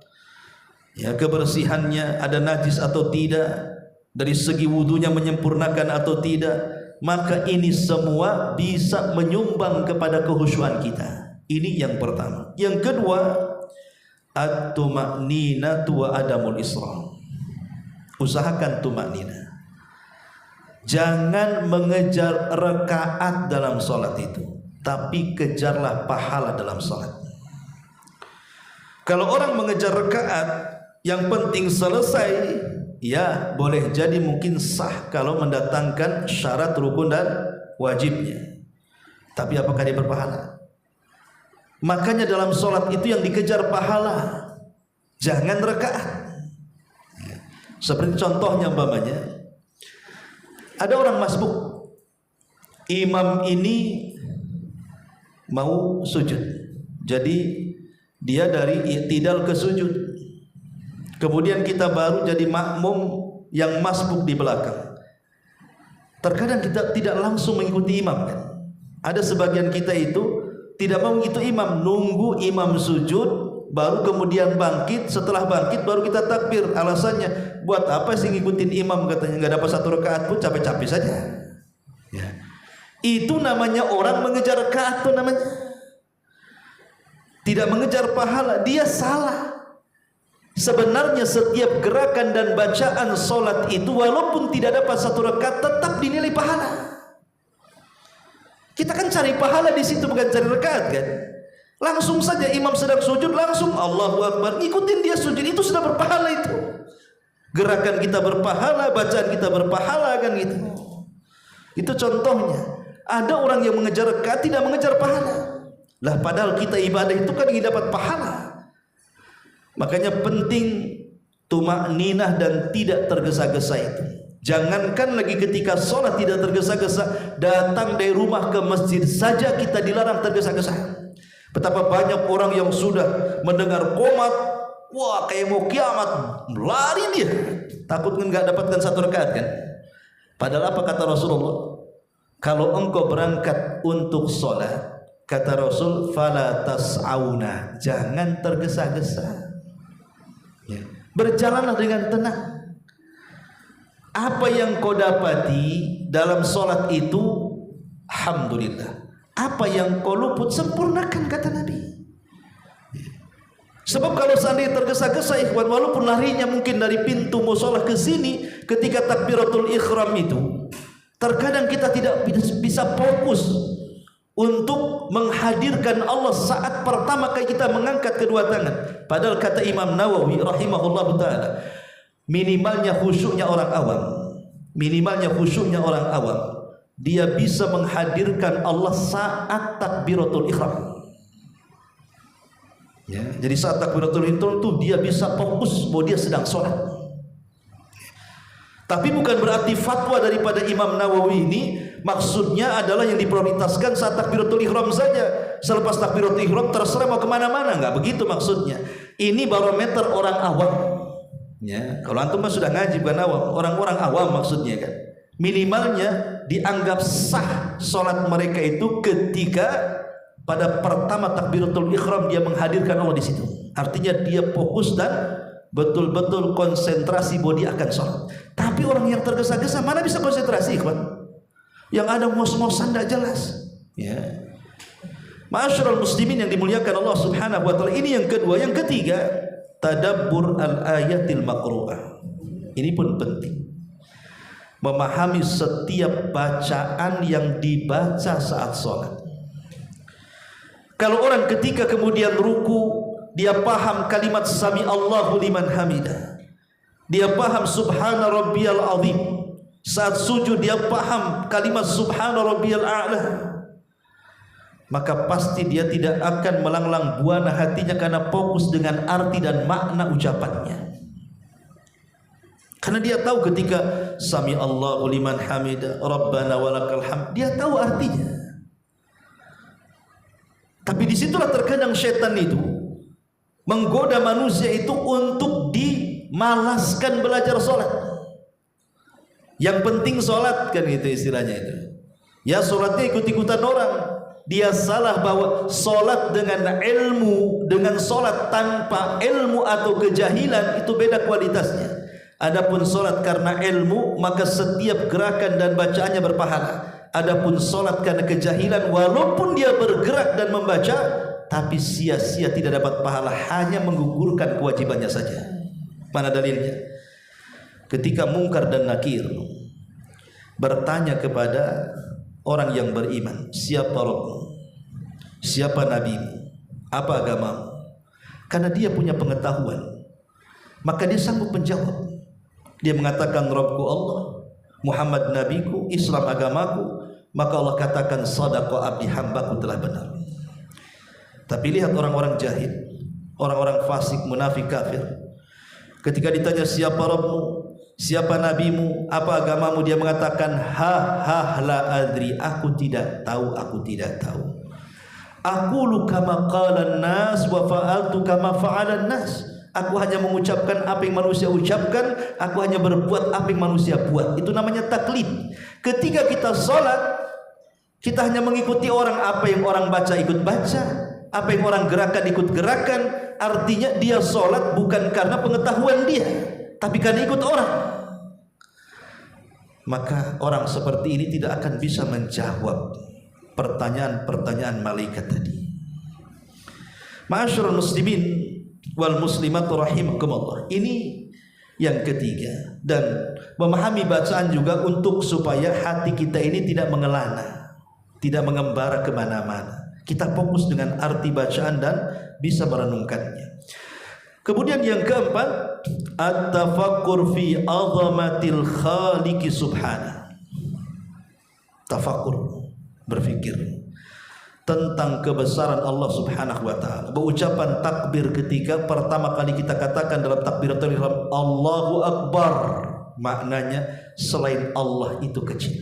ya, kebersihannya ada najis atau tidak, dari segi wudunya menyempurnakan atau tidak, maka ini semua bisa menyumbang kepada kehusyuan kita. Ini yang pertama. Yang kedua, at-tuma'ninatu wa adamul isra. Usahakan tuma'ninah. Jangan mengejar rakaat dalam salat itu, tapi kejarlah pahala dalam salat. Kalau orang mengejar rakaat, yang penting selesai, ya boleh jadi mungkin sah kalau mendatangkan syarat rukun dan wajibnya. Tapi apakah dia berpahala? Makanya dalam sholat itu yang dikejar pahala, jangan rakaat. Seperti contohnya umpamanya, ada orang masbuk, imam ini mau sujud, jadi dia dari i'tidal ke sujud, kemudian kita baru jadi makmum yang masbuk di belakang. Terkadang kita tidak langsung mengikuti imam kan. Ada sebagian kita itu tidak mau itu imam, nunggu imam sujud baru kemudian bangkit, setelah bangkit baru kita takbir. Alasannya, buat apa sih ngikutin imam, katanya nggak dapat 1 rakaat pun capek-capek saja ya. Itu namanya orang mengejar rakaat, itu namanya tidak mengejar pahala. Dia salah. Sebenarnya setiap gerakan dan bacaan solat itu walaupun tidak dapat 1 rakaat tetap dinilai pahala. Kita kan cari pahala di situ, bukan cari rakaat kan. Langsung saja imam sedang sujud, langsung Allahu Akbar, ikutin dia sujud, itu sudah berpahala itu. Gerakan kita berpahala, bacaan kita berpahala kan gitu. Itu contohnya. Ada orang yang mengejar rakaat tidak mengejar pahala. Lah padahal kita ibadah itu kan ingin dapat pahala. Makanya penting tuma'ninah dan tidak tergesa-gesa itu. Jangankan lagi ketika sholat tidak tergesa-gesa, datang dari rumah ke masjid saja kita dilarang tergesa-gesa. Betapa banyak orang yang sudah mendengar qomat wah kayak mau kiamat, lari dia, takut nggak dapatkan 1 rakaat kan. Padahal apa kata Rasulullah? Kalau engkau berangkat untuk sholat, kata Rasul, fala tas'auna, jangan tergesa-gesa, ya. Berjalanlah dengan tenang. Apa yang kau dapati dalam sholat itu, alhamdulillah. Apa yang kau luput, sempurnakan, kata Nabi. Sebab kalau seandainya tergesa-gesa ikhwan, walaupun larinya mungkin dari pintu musola ke sini, ketika takbiratul ihram itu, terkadang kita tidak bisa fokus untuk menghadirkan Allah saat pertama kali kita mengangkat kedua tangan. Padahal kata Imam Nawawi rahimahullahu taala, minimalnya khusyuknya orang awam, dia bisa menghadirkan Allah saat takbiratul ihram. Ya, jadi saat takbiratul ihram itu dia bisa fokus bahwa dia sedang sholat. Tapi bukan berarti fatwa daripada Imam Nawawi ini maksudnya adalah yang diprioritaskan saat takbiratul ihram saja. Selepas takbiratul ihram terserah mau kemana-mana, nggak begitu maksudnya. Ini barometer orang awam. Ya, kalau antum sudah ngaji bukan awam, orang-orang awam maksudnya kan. Minimalnya dianggap sah sholat mereka itu ketika pada pertama takbiratul ihram dia menghadirkan Allah di situ. Artinya dia fokus dan betul-betul konsentrasi bahwa dia akan sholat. Tapi orang yang tergesa-gesa mana bisa konsentrasi, ikhwan? Yang ada mos-mosan tidak jelas. Ya. Ma'asyiral muslimin yang dimuliakan Allah Subhanahu wa taala. Ini yang kedua, yang ketiga, tadabbur al-ayatil maqru'ah. Ini pun penting. Memahami setiap bacaan yang dibaca saat sholat. Kalau orang ketika kemudian ruku, dia paham kalimat sami Allahu liman hamidah, dia paham subhana rabbiyal azim. Saat sujud dia paham kalimat subhana rabbiyal a'la. Maka pasti dia tidak akan melanglang buana hatinya karena fokus dengan arti dan makna ucapannya. Karena dia tahu ketika sami Allahu liman hamidah rabbana walakal hamd, dia tahu artinya. Tapi disitulah terkadang setan itu menggoda manusia itu untuk dimalaskan belajar sholat. Yang penting sholat kan, itu istilahnya itu. Ya sholatnya ikut-ikutan orang. Dia salah bahwa sholat dengan ilmu, dengan sholat tanpa ilmu atau kejahilan itu beda kualitasnya. Adapun sholat karena ilmu, maka setiap gerakan dan bacaannya berpahala. Adapun sholat karena kejahilan, walaupun dia bergerak dan membaca, tapi sia-sia, tidak dapat pahala, hanya menggugurkan kewajibannya saja. Mana dalilnya? Ketika Munkar dan Nakir bertanya kepada orang yang beriman, siapa Rabbmu? Siapa Nabimu? Apa agamamu? Karena dia punya pengetahuan, maka dia sanggup menjawab. Dia mengatakan Rabbku Allah, Muhammad nabiku, Islam agamaku. Maka Allah katakan sadaqa abdi, hambaku telah benar. Tapi lihat orang-orang jahil, orang-orang fasik, munafik, kafir, ketika ditanya siapa Rabbmu, siapa nabimu, apa agamamu, dia mengatakan la adri, aku tidak tahu, aku tidak tahu. Aqulu kama qala an-nas wa fa'altu kama fa'ala an-nas. Aku hanya mengucapkan apa yang manusia ucapkan, aku hanya berbuat apa yang manusia buat. Itu namanya taklid. Ketika kita sholat, kita hanya mengikuti orang, apa yang orang baca ikut baca, apa yang orang gerakan ikut gerakan. Artinya dia sholat bukan karena pengetahuan dia, tapi karena ikut orang. Maka orang seperti ini tidak akan bisa menjawab pertanyaan-pertanyaan malaikat tadi. Ma'asyiral muslimin wal muslimat rahimakumullah. Ini yang ketiga. Dan memahami bacaan juga untuk supaya hati kita ini tidak mengelana, tidak mengembara kemana-mana. Kita fokus dengan arti bacaan dan bisa merenungkannya. Kemudian yang keempat, at-tafakkur fi azamatil khaliqi subhanahu. Tafakkur, berfikir tentang kebesaran Allah Subhanahu wa taala. Berucapan takbir ketika pertama kali kita katakan dalam takbiratul ihram Allahu Akbar, maknanya selain Allah itu kecil.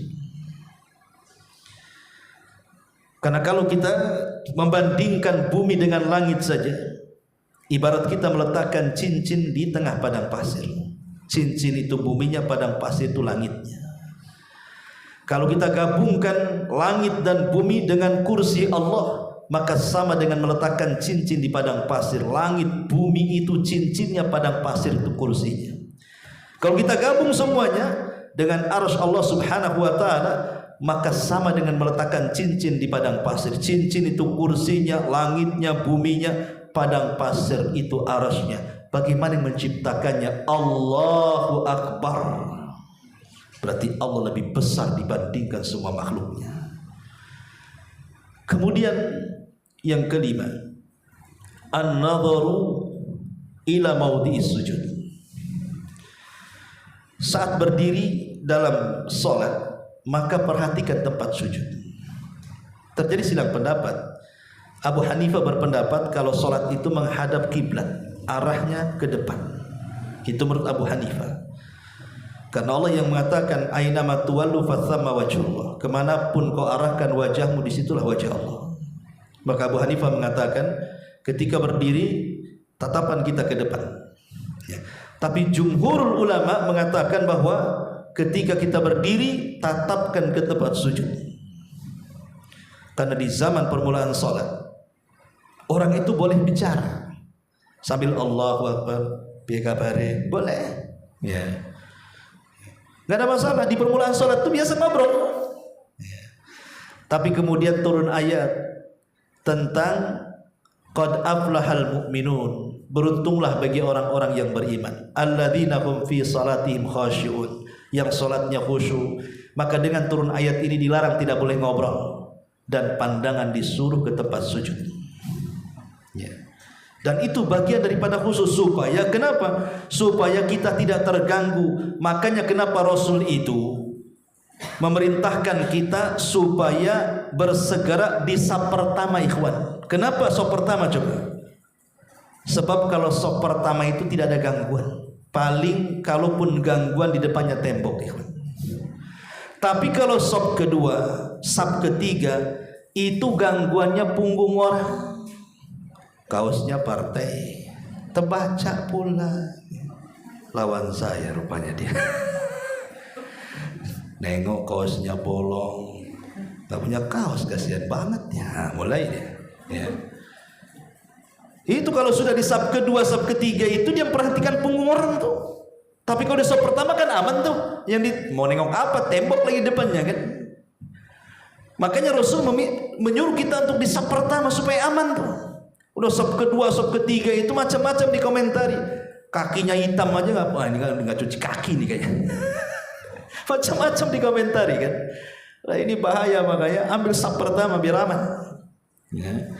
Karena kalau kita membandingkan bumi dengan langit saja, Ibarat kita meletakkan cincin di tengah padang pasir. Cincin itu buminya, padang pasir itu langitnya. Kalau kita gabungkan langit dan bumi dengan kursi Allah, maka sama dengan meletakkan cincin di padang pasir. Langit, bumi itu cincinnya, padang pasir itu kursinya. Kalau kita gabung semuanya dengan arsy Allah Subhanahu wa taala, maka sama dengan meletakkan cincin di padang pasir. Cincin itu kursinya, langitnya, buminya, padang pasir itu arasnya. Bagaimana yang menciptakannya? Allahu Akbar. Berarti Allah lebih besar dibandingkan semua makhluknya. Kemudian yang kelima, an-nadharu ila maudhi'is sujud. Saat berdiri dalam salat, maka perhatikan tempat sujud. Terjadi silang pendapat. Abu Hanifah berpendapat kalau salat itu menghadap kiblat, arahnya ke depan. Itu menurut Abu Hanifah. Karena Allah yang mengatakan ainama tuwallu fathamma wajhullah. Kemanapun kau arahkan wajahmu, disitulah wajah Allah. Maka Abu Hanifah mengatakan ketika berdiri tatapan kita ke depan. Ya. Tapi jumhur ulama mengatakan bahwa ketika kita berdiri tatapkan ke tempat sujud. Karena di zaman permulaan salat, orang itu boleh bicara sambil Allahu Akbar, piye kabare, boleh. Ya. Enggak ada masalah, di permulaan salat itu biasa ngobrol. Ya. Tapi kemudian turun ayat tentang qad aflahal mu'minun, beruntunglah bagi orang-orang yang beriman, alladzina hum fi salatihim khashi'un, yang salatnya khusyuk. Maka dengan turun ayat ini dilarang tidak boleh ngobrol dan pandangan disuruh ke tempat sujud. Ya. Dan itu bagian daripada khusus. Supaya kenapa? Supaya kita tidak terganggu. Makanya kenapa Rasul itu memerintahkan kita supaya bersegera di saf pertama, ikhwan. Kenapa saf pertama coba? Sebab kalau saf pertama itu tidak ada gangguan. Paling kalaupun gangguan di depannya tembok, ikhwan. Tapi kalau saf kedua, saf ketiga, itu gangguannya punggung orang. Kaosnya partai, terbaca pula. Lawan saya rupanya dia. Nengok kaosnya bolong, gak punya kaos, kasihan banget ya. Mulai dia. Ya. Itu kalau sudah di saf kedua, saf ketiga itu dia perhatikan punggung orang tuh. Tapi kalau di saf pertama kan aman tuh. Yang mau nengok apa? Tembok lagi depannya kan. Makanya Rasul menyuruh kita untuk di saf pertama supaya aman tuh. Udah saf kedua, saf ketiga itu macam-macam dikomentari. Kakinya hitam aja nggak, wah ini nggak cuci kaki nih kayaknya. Macam-macam dikomentari kan. Nah ini bahaya, makanya ambil saf pertama biar aman. Ya.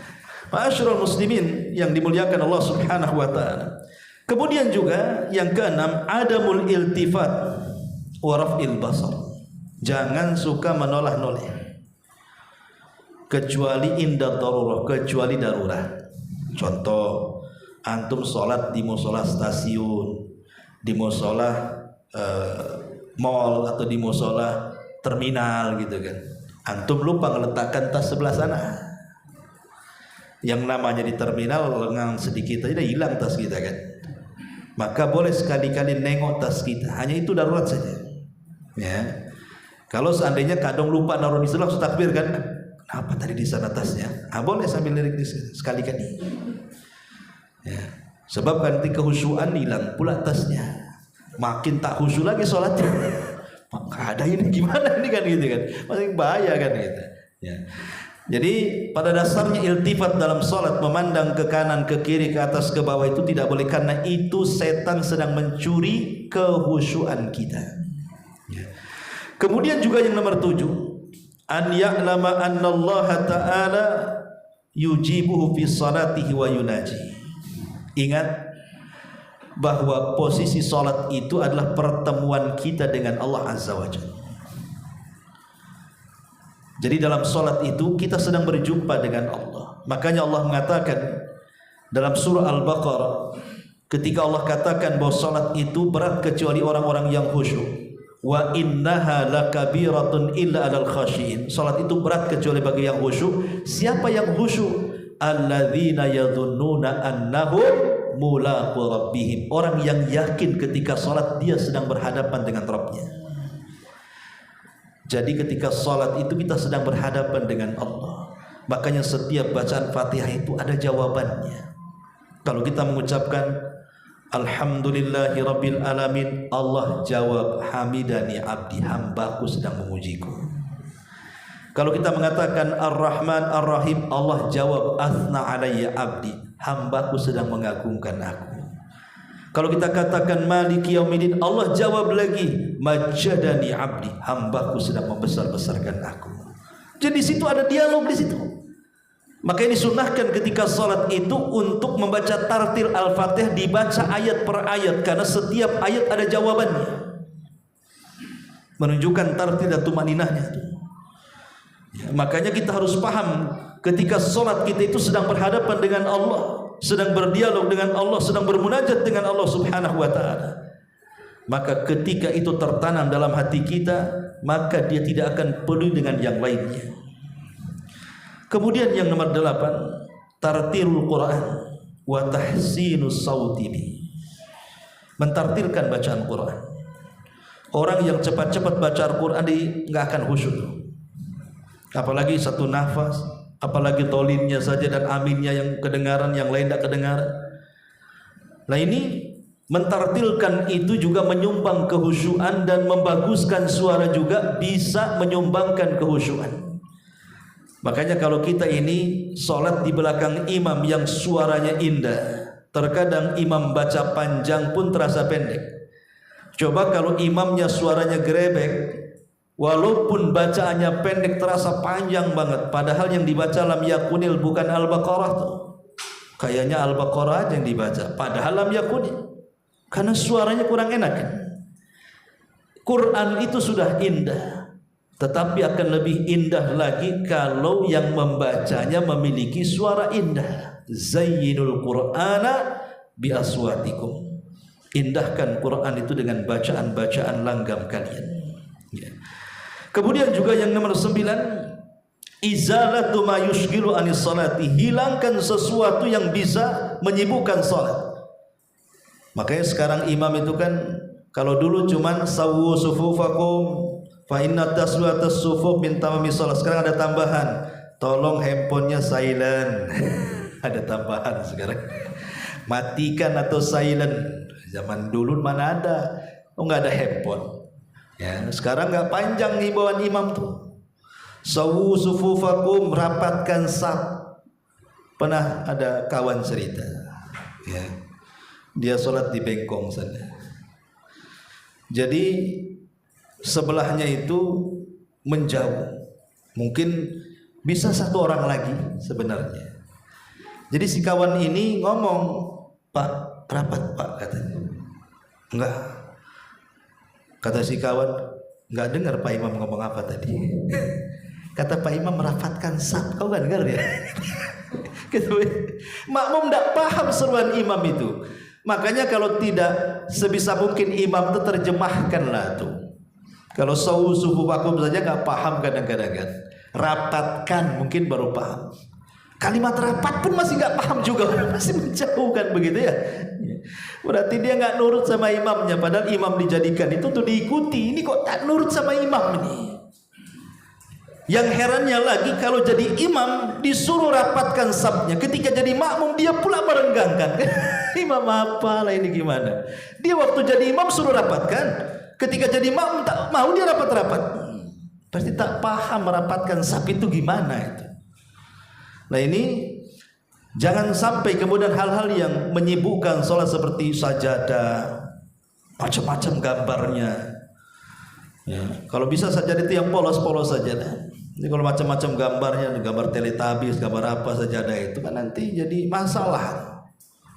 Ma'asyiral muslimin yang dimuliakan Allah Subhanahu wa taala. Kemudian juga yang keenam, adamul iltifat wa raf'il basar. Jangan suka menoleh-noleh. Kecuali inda darurah, kecuali darurat. Contoh, antum sholat di musola stasiun, di musola mall atau di musola terminal gitu kan. Antum lupa meletakkan tas sebelah sana. Yang namanya di terminal lengang sedikit aja hilang tas kita kan. Maka boleh sekali-kali nengok tas kita. Hanya itu darurat saja. Ya. Kalau seandainya kadang lupa naruh di sana, langsung takbir kan. Apa tadi di sana tasnya? Boleh sambil lirik sekali-kali. Ya. Sebab nanti kehusuan hilang pula tasnya. Makin tak khusyuk lagi sholatnya. Maka ada ini gimana ini kan gitu kan. Masih bahaya kan gitu. Ya. Jadi pada dasarnya iltifat dalam sholat, memandang ke kanan, ke kiri, ke atas, ke bawah itu tidak boleh, karena itu setan sedang mencuri kehusyuan kita. Ya. Kemudian juga yang nomor 7, an ya'lama anna Allah ta'ala yujibuhu fi salatihi wa yunaji. Ingat bahwa posisi salat itu adalah pertemuan kita dengan Allah Azza wa Jalla. Jadi dalam salat itu kita sedang berjumpa dengan Allah. Makanya Allah mengatakan dalam surah Al-Baqarah, ketika Allah katakan bahwa salat itu berat kecuali orang-orang yang khusyuk. Wa innaha lakabiratun illa alal khashiin. Salat itu berat kecuali bagi yang khusyuk. Siapa yang khusyuk? alladzina yadhunnuna annahum mulaqu rabbihim, orang yang yakin ketika salat dia sedang berhadapan dengan Rabbnya. Jadi ketika salat itu kita sedang berhadapan dengan Allah. Makanya setiap bacaan Fatihah itu ada jawabannya. Kalau kita mengucapkan alhamdulillahi rabbil alamin, Allah jawab hamidani abdi, hambaku sedang memujiku. Kalau kita mengatakan ar-Rahman ar-Rahim, Allah jawab athna alayya abdi, hambaku sedang mengagungkan aku. Kalau kita katakan maliki yaumiddin, Allah jawab lagi majadani abdi, hambaku sedang membesar-besarkan aku. Jadi di situ ada dialog di situ. Maka ini sunnahkan ketika salat itu untuk membaca tartil Al-Fatihah, dibaca ayat per ayat, karena setiap ayat ada jawabannya. Menunjukkan tartil dan tumaninahnya. Ya, makanya kita harus paham ketika salat kita itu sedang berhadapan dengan Allah, sedang berdialog dengan Allah, sedang bermunajat dengan Allah Subhanahu wa taala. Maka ketika itu tertanam dalam hati kita, maka dia tidak akan peduli dengan yang lainnya. Kemudian yang nomor 8, tartilul Quran wa tahsinus sauti bi. Mentartilkan bacaan Quran. Orang yang cepat-cepat baca Al-Quran enggak akan khusyuk. Apalagi satu nafas, apalagi tolinnya saja dan aminnya yang kedengaran, yang lain tidak kedengaran. Nah ini mentartilkan itu juga menyumbang kehusyuan, dan membaguskan suara juga bisa menyumbangkan kehusyuan. Makanya kalau kita ini sholat di belakang imam yang suaranya indah, terkadang imam baca panjang pun terasa pendek. Coba kalau imamnya suaranya gerebek, walaupun bacaannya pendek terasa panjang banget, padahal yang dibaca lam yakunil bukan Al-Baqarah tuh. Kayaknya Al-Baqarah aja yang dibaca, padahal lam yakunil. Karena suaranya kurang enak kan? Quran itu sudah indah, tetapi akan lebih indah lagi kalau yang membacanya memiliki suara indah. Zayyinul Qur'ana bi aswatikum. Indahkan Quran itu dengan bacaan-bacaan langgam kalian. Ya. Kemudian juga yang nomor 9, izalatu ma yushghilu anis salati, hilangkan sesuatu yang bisa menyibukkan salat. Makanya sekarang imam itu kan, kalau dulu cuman sawu sufufakum fa inna taswiyatas sufuf min tamami shalah, sekarang ada tambahan, tolong handphonenya silent. Ada tambahan sekarang, matikan atau silent. Zaman dulu mana ada, enggak ada handphone. Ya, sekarang enggak panjang himbauan imam tuh. Sawu sufufakum, rapatkan saf. Pernah ada kawan cerita, ya, dia sholat di bengkong sana. Jadi sebelahnya itu menjauh, mungkin bisa satu orang lagi sebenarnya. Jadi si kawan ini ngomong, Pak, rapat Pak, katanya. Enggak. Kata si kawan, enggak dengar Pak Imam ngomong apa tadi. Kata Pak Imam merapatkan saf, kau enggak dengar ya? Gitu. Makmum enggak paham seruan imam itu. Makanya kalau tidak, sebisa mungkin imam itu terjemahkanlah tuh. Kalau sawu sufufakum saja enggak paham kadang-kadang kan. Rapatkan mungkin baru paham. Kalimat rapat pun masih enggak paham juga, masih menjauhkan begitu ya. Berarti dia enggak nurut sama imamnya, padahal imam dijadikan itu tuh diikuti. Ini kok tak nurut sama imam ini. Yang herannya lagi, kalau jadi imam disuruh rapatkan safnya, ketika jadi makmum dia pula merenggangkan. Imam apa lah ini gimana? Dia waktu jadi imam suruh rapatkan, ketika jadi makmum tak mau dia rapat-rapat. Pasti tak paham merapatkan saf itu gimana itu. Nah ini jangan sampai kemudian hal-hal yang menyibukkan sholat seperti sajadah, macam-macam gambarnya. Ya, kalau bisa sajadah itu yang polos-polos saja dah. Jadi kalau macam-macam gambarnya, gambar Teletubbies, gambar apa sajadah itu kan nanti jadi masalah.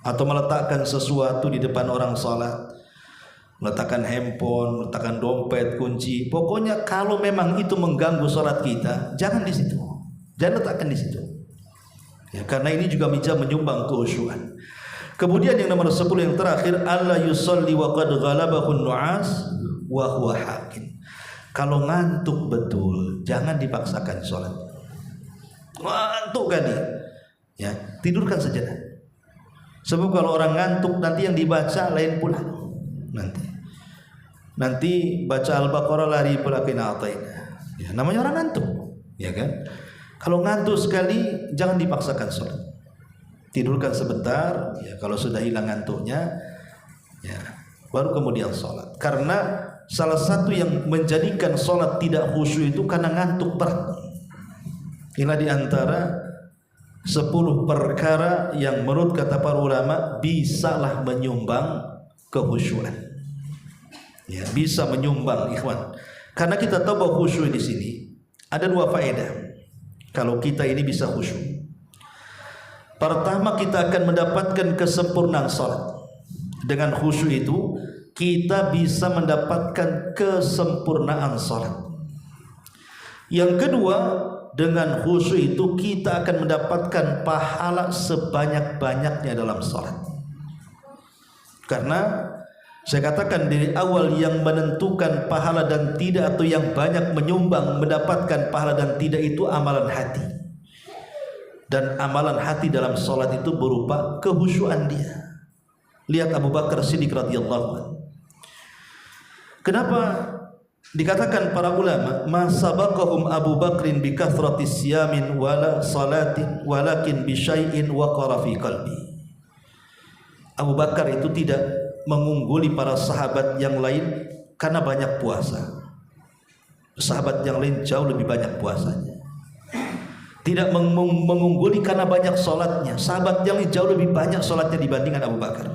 Atau meletakkan sesuatu di depan orang sholat, meletakkan handphone, meletakkan dompet, kunci. Pokoknya kalau memang itu mengganggu sholat kita, jangan di situ, jangan letakkan di situ. Ya, karena ini juga bisa menyumbang kehusyuan. Kemudian yang nomor 10 yang terakhir, alla yusalli wa qad ghalabahu nu'as wa huwa hakin. Kalau ngantuk betul, jangan dipaksakan sholat. Ngantuk kan nih, Ya, tidurkan sejenak. Sebab kalau orang ngantuk nanti yang dibaca lain pula. Nanti baca Al-Baqarah lari pula kena ataina. Ya, namanya orang ngantuk, ya kan? Kalau ngantuk sekali jangan dipaksakan sholat. Tidurkan sebentar, ya kalau sudah hilang ngantuknya, ya baru kemudian sholat. Karena salah satu yang menjadikan sholat tidak khusyuk itu karena ngantuk berat. Inilah diantara 10 perkara yang menurut kata para ulama bisalah menyumbang kekhusyuan. Ya, bisa menyumbang, ikhwan. Karena kita tahu bahwa khusyuk di sini ada 2 faedah. Kalau kita ini bisa khusyuk, pertama kita akan mendapatkan kesempurnaan salat. Dengan khusyuk itu kita bisa mendapatkan kesempurnaan salat. Yang kedua, dengan khusyuk itu kita akan mendapatkan pahala sebanyak-banyaknya dalam salat. Karena saya katakan dari awal yang menentukan pahala dan tidak, atau yang banyak menyumbang mendapatkan pahala dan tidak, itu amalan hati. Dan amalan hati dalam salat itu berupa kehusyuan dia. Lihat Abu Bakar Siddiq radhiyallahu anhu. Kenapa dikatakan para ulama ma sabaqahum Abu Bakrin bi kathrati siyamin wala salatin walakin bi syai'in waqara fi qalbi. Abu Bakar itu tidak mengungguli para sahabat yang lain karena banyak puasa. Sahabat yang lain jauh lebih banyak puasanya. Tidak mengungguli karena banyak solatnya. Sahabat yang lain jauh lebih banyak solatnya dibandingkan Abu Bakar.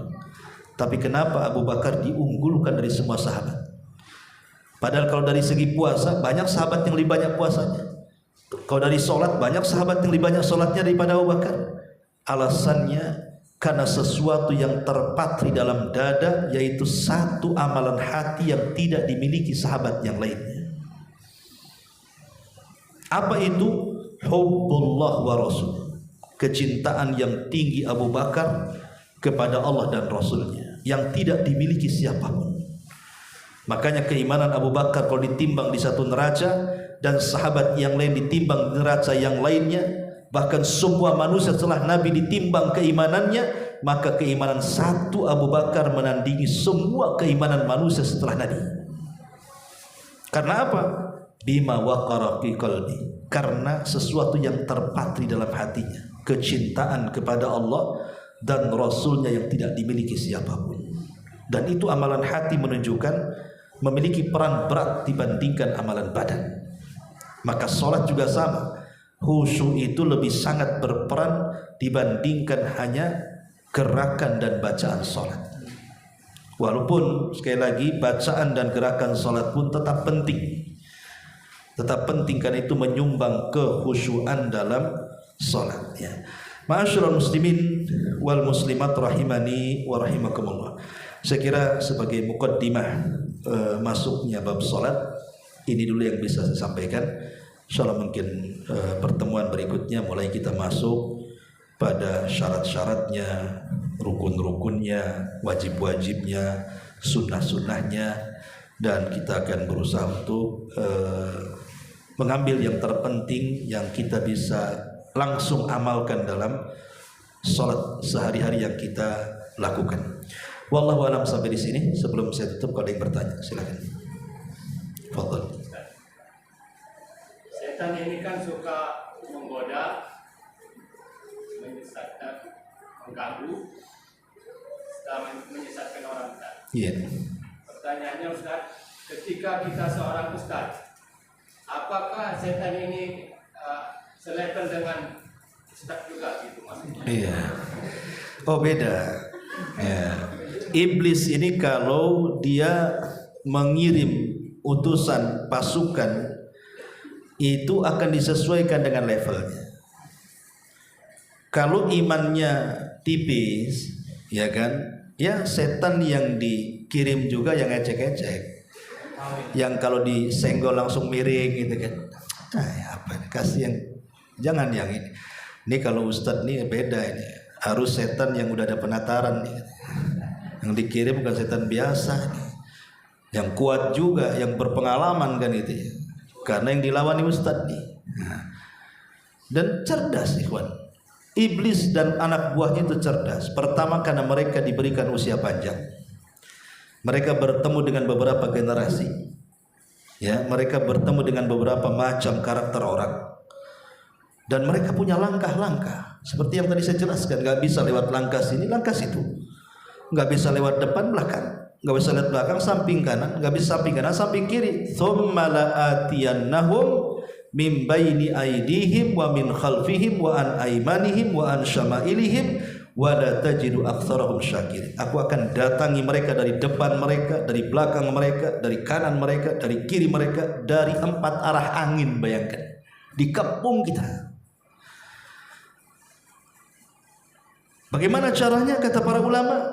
Tapi kenapa Abu Bakar diunggulkan dari semua sahabat? Padahal kalau dari segi puasa banyak sahabat yang lebih banyak puasanya. Kalau dari solat banyak sahabat yang lebih banyak solatnya daripada Abu Bakar. Alasannya karena sesuatu yang terpatri dalam dada, yaitu satu amalan hati yang tidak dimiliki sahabat yang lainnya. Apa itu? Hubbullah wa Rasul. Kecintaan yang tinggi Abu Bakar kepada Allah dan Rasulnya yang tidak dimiliki siapapun. Makanya keimanan Abu Bakar kalau ditimbang di satu neraca, dan sahabat yang lain ditimbang di neraca yang lainnya, bahkan semua manusia setelah Nabi ditimbang keimanannya, maka keimanan satu Abu Bakar menandingi semua keimanan manusia setelah Nabi. Karena apa? Bima waqara fi qalbi. Karena sesuatu yang terpatri dalam hatinya, kecintaan kepada Allah dan Rasulnya yang tidak dimiliki siapapun. Dan itu amalan hati menunjukkan memiliki peran berat dibandingkan amalan badan. Maka sholat juga sama. Khusyuk itu lebih sangat berperan dibandingkan hanya gerakan dan bacaan sholat. Walaupun sekali lagi bacaan dan gerakan sholat pun tetap penting. Tetap penting karena itu menyumbang kekhusyuan dalam sholat. Ya. Ma'asyiral muslimin wal muslimat rahimani wa rahimakumullah. Saya kira sebagai muqaddimah masuknya bab sholat, ini dulu yang bisa saya sampaikan. Insyaallah mungkin pertemuan berikutnya mulai kita masuk pada syarat-syaratnya, rukun-rukunnya, wajib-wajibnya, sunnah-sunnahnya, dan kita akan berusaha untuk mengambil yang terpenting yang kita bisa langsung amalkan dalam sholat sehari-hari yang kita lakukan. Wallahu a'lam sampai di sini. Sebelum saya tutup, kalau ada yang bertanya silakan. Fadhil. Setan ini kan suka menggoda, menyesatkan, mengganggu, menyesatkan orang Ustaz. Iya. Pertanyaannya Ustaz, ketika kita seorang Ustaz, apakah setan ini selevel dengan Ustaz juga gitu maksudnya? Iya. Oh beda. Ya. Iblis ini kalau dia mengirim utusan pasukan itu akan disesuaikan dengan levelnya. Kalau imannya tipis, ya kan? Ya setan yang dikirim juga yang ecek-ecek. Yang kalau disenggol langsung miring gitu kan. Ya apa kasih yang jangan yang ini. Ini kalau Ustadz nih beda ini. Harus setan yang udah ada penataran nih. Yang dikirim bukan setan biasa nih. Yang kuat juga, yang berpengalaman kan itu ya. Karena yang dilawan ini Ustadz nih. Nah. Dan cerdas ikhwan. Iblis dan anak buahnya itu cerdas. Pertama karena mereka diberikan usia panjang. Mereka bertemu dengan beberapa generasi. Ya, mereka bertemu dengan beberapa macam karakter orang. Dan mereka punya langkah-langkah. Seperti yang tadi saya jelaskan, enggak bisa lewat langkah sini, langkah situ. Enggak bisa lewat depan, belakang. Enggak bisa lewat belakang, samping kanan, enggak bisa samping kanan, samping kiri. Tsumma la'atiyannahum min baini aydihim wa min khalfihim wa an aymanihim wa an syama'ilihim wa la tajidu aktsarahum syakirin. Aku akan datangi mereka dari depan mereka, dari belakang mereka, dari kanan mereka, dari kiri mereka, dari 4 arah angin. Bayangkan, dikepung kita. Bagaimana caranya? Kata para ulama,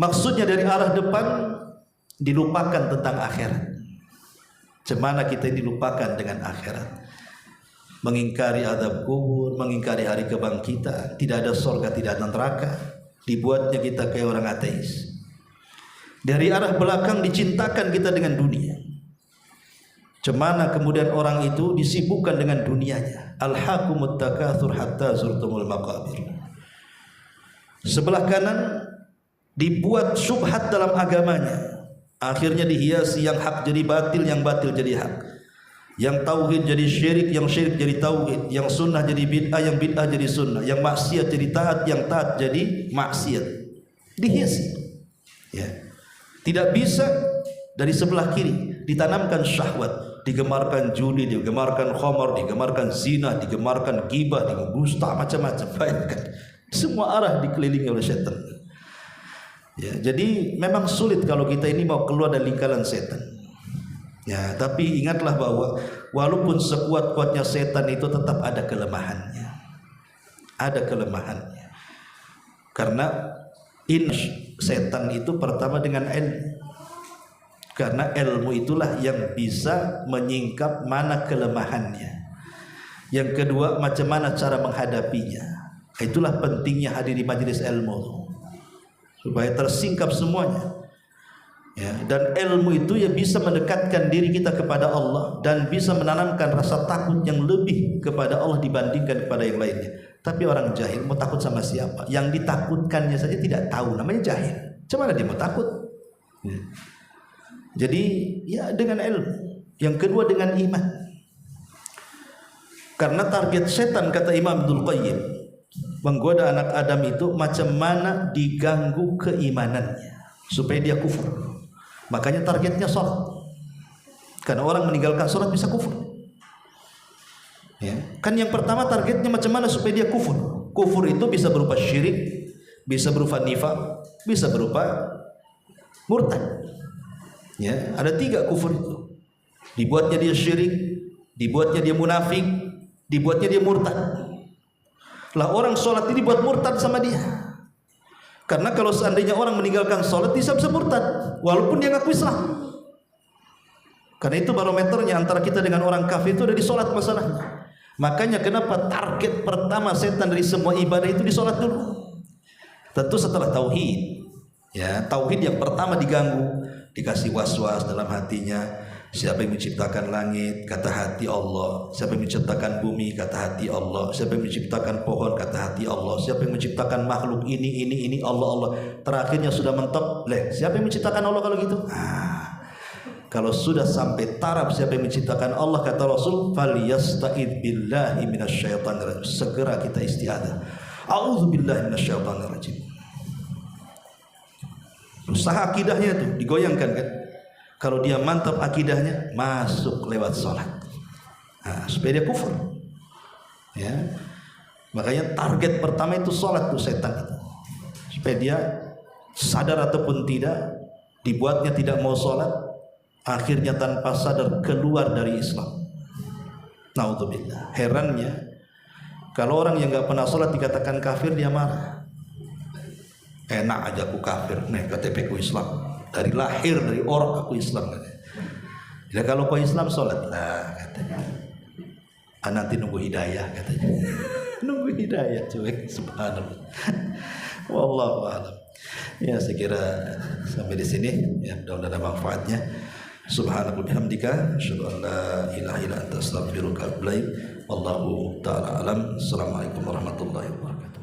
maksudnya dari arah depan dilupakan tentang akhirat. Cemana kita dilupakan dengan akhirat, mengingkari azab kubur, mengingkari hari kebangkitan, tidak ada surga, tidak ada neraka, dibuatnya kita kayak orang ateis. Dari arah belakang dicintakan kita dengan dunia. Cemana kemudian orang itu disibukkan dengan dunianya. Alhaqumut takatsur hatta zurtumul maqabir. Sebelah kanan dibuat syubhat dalam agamanya. Akhirnya dihiasi yang hak jadi batil, yang batil jadi hak. Yang tauhid jadi syirik, yang syirik jadi tauhid. Yang sunnah jadi bid'ah, yang bid'ah jadi sunnah. Yang maksiat jadi taat, yang taat jadi maksiat. Dihiasi. Ya. Tidak bisa dari sebelah kiri ditanamkan syahwat, digemarkan judi, digemarkan khamar, digemarkan zina, digemarkan ghibah, digemarkan dusta, macam-macam. Bayangkan. Semua arah dikelilingi oleh setan. Ya, jadi memang sulit kalau kita ini mau keluar dari lingkaran setan. Ya, tapi ingatlah bahwa walaupun sekuat-kuatnya setan itu tetap ada kelemahannya. Ada kelemahannya. Karena setan itu pertama dengan ilmu. Karena ilmu itulah yang bisa menyingkap mana kelemahannya. Yang kedua, macam mana cara menghadapinya. Itulah pentingnya hadir di majelis ilmu, supaya tersingkap semuanya. Ya, dan ilmu itu ya bisa mendekatkan diri kita kepada Allah dan bisa menanamkan rasa takut yang lebih kepada Allah dibandingkan kepada yang lainnya. Tapi orang jahil mau takut sama siapa? Yang ditakutkannya saja tidak tahu, namanya jahil. Cuma dia mau takut. Ya. Jadi ya dengan ilmu. Yang kedua dengan iman. Karena target setan, kata Imam Ibnul Qayyim, menggoda anak Adam itu macam mana diganggu keimanannya supaya dia kufur. Makanya targetnya sholat. Karena orang meninggalkan sholat bisa kufur. Ya. Kan yang pertama targetnya macam mana supaya dia kufur. Kufur itu bisa berupa syirik, bisa berupa nifaq, bisa berupa murtad. Ya, ada 3 kufur itu. Dibuatnya dia syirik, dibuatnya dia munafik, dibuatnya dia murtad. Lah orang sholat ini buat murtad sama dia. Karena kalau seandainya orang meninggalkan sholat, dia bisa murtad walaupun dia ngaku Islam. Karena itu barometernya antara kita dengan orang kafir itu ada di sholat masalahnya. Makanya kenapa target pertama setan dari semua ibadah itu di sholat dulu. Tentu setelah tauhid. Ya, tauhid yang pertama diganggu, dikasih was-was dalam hatinya. Siapa yang menciptakan langit? Kata hati Allah. Siapa yang menciptakan bumi? Kata hati Allah. Siapa yang menciptakan pohon? Kata hati Allah. Siapa yang menciptakan makhluk ini Allah. Terakhirnya sudah mentok. Siapa yang menciptakan Allah kalau gitu? Kalau sudah sampai taraf siapa yang menciptakan Allah, kata Rasul, falyasta'id billahi minasyaitonir rajim. Segera kita isti'adzah. A'udzubillahi minasyaitonir rajim. Usaha akidahnya itu digoyangkan kan? Kalau dia mantap akidahnya, masuk lewat sholat. Supaya dia kufur. Ya. Makanya target pertama itu sholat tuh setan itu. Supaya dia sadar ataupun tidak, dibuatnya tidak mau sholat, akhirnya tanpa sadar keluar dari Islam. Naudzubillah. Herannya, kalau orang yang nggak pernah sholat dikatakan kafir, dia marah. Enak aja aku kafir, nih KTP ku Islam. Dari lahir, dari orang aku Islam katanya. Ya kalau kau Islam sholat lah katanya. Nanti nunggu hidayah katanya. Nunggu hidayah cuy, subhanallah. Wallahu a'lam. Ya saya kira sampai di sini ya, mudah-mudahan ada manfaatnya. Subhanaka bihamdika asyhadu an la ilaha illa anta astaghfiruka wa atubu ilaik. Wallahu taala alam. Assalamualaikum warahmatullahi wabarakatuh.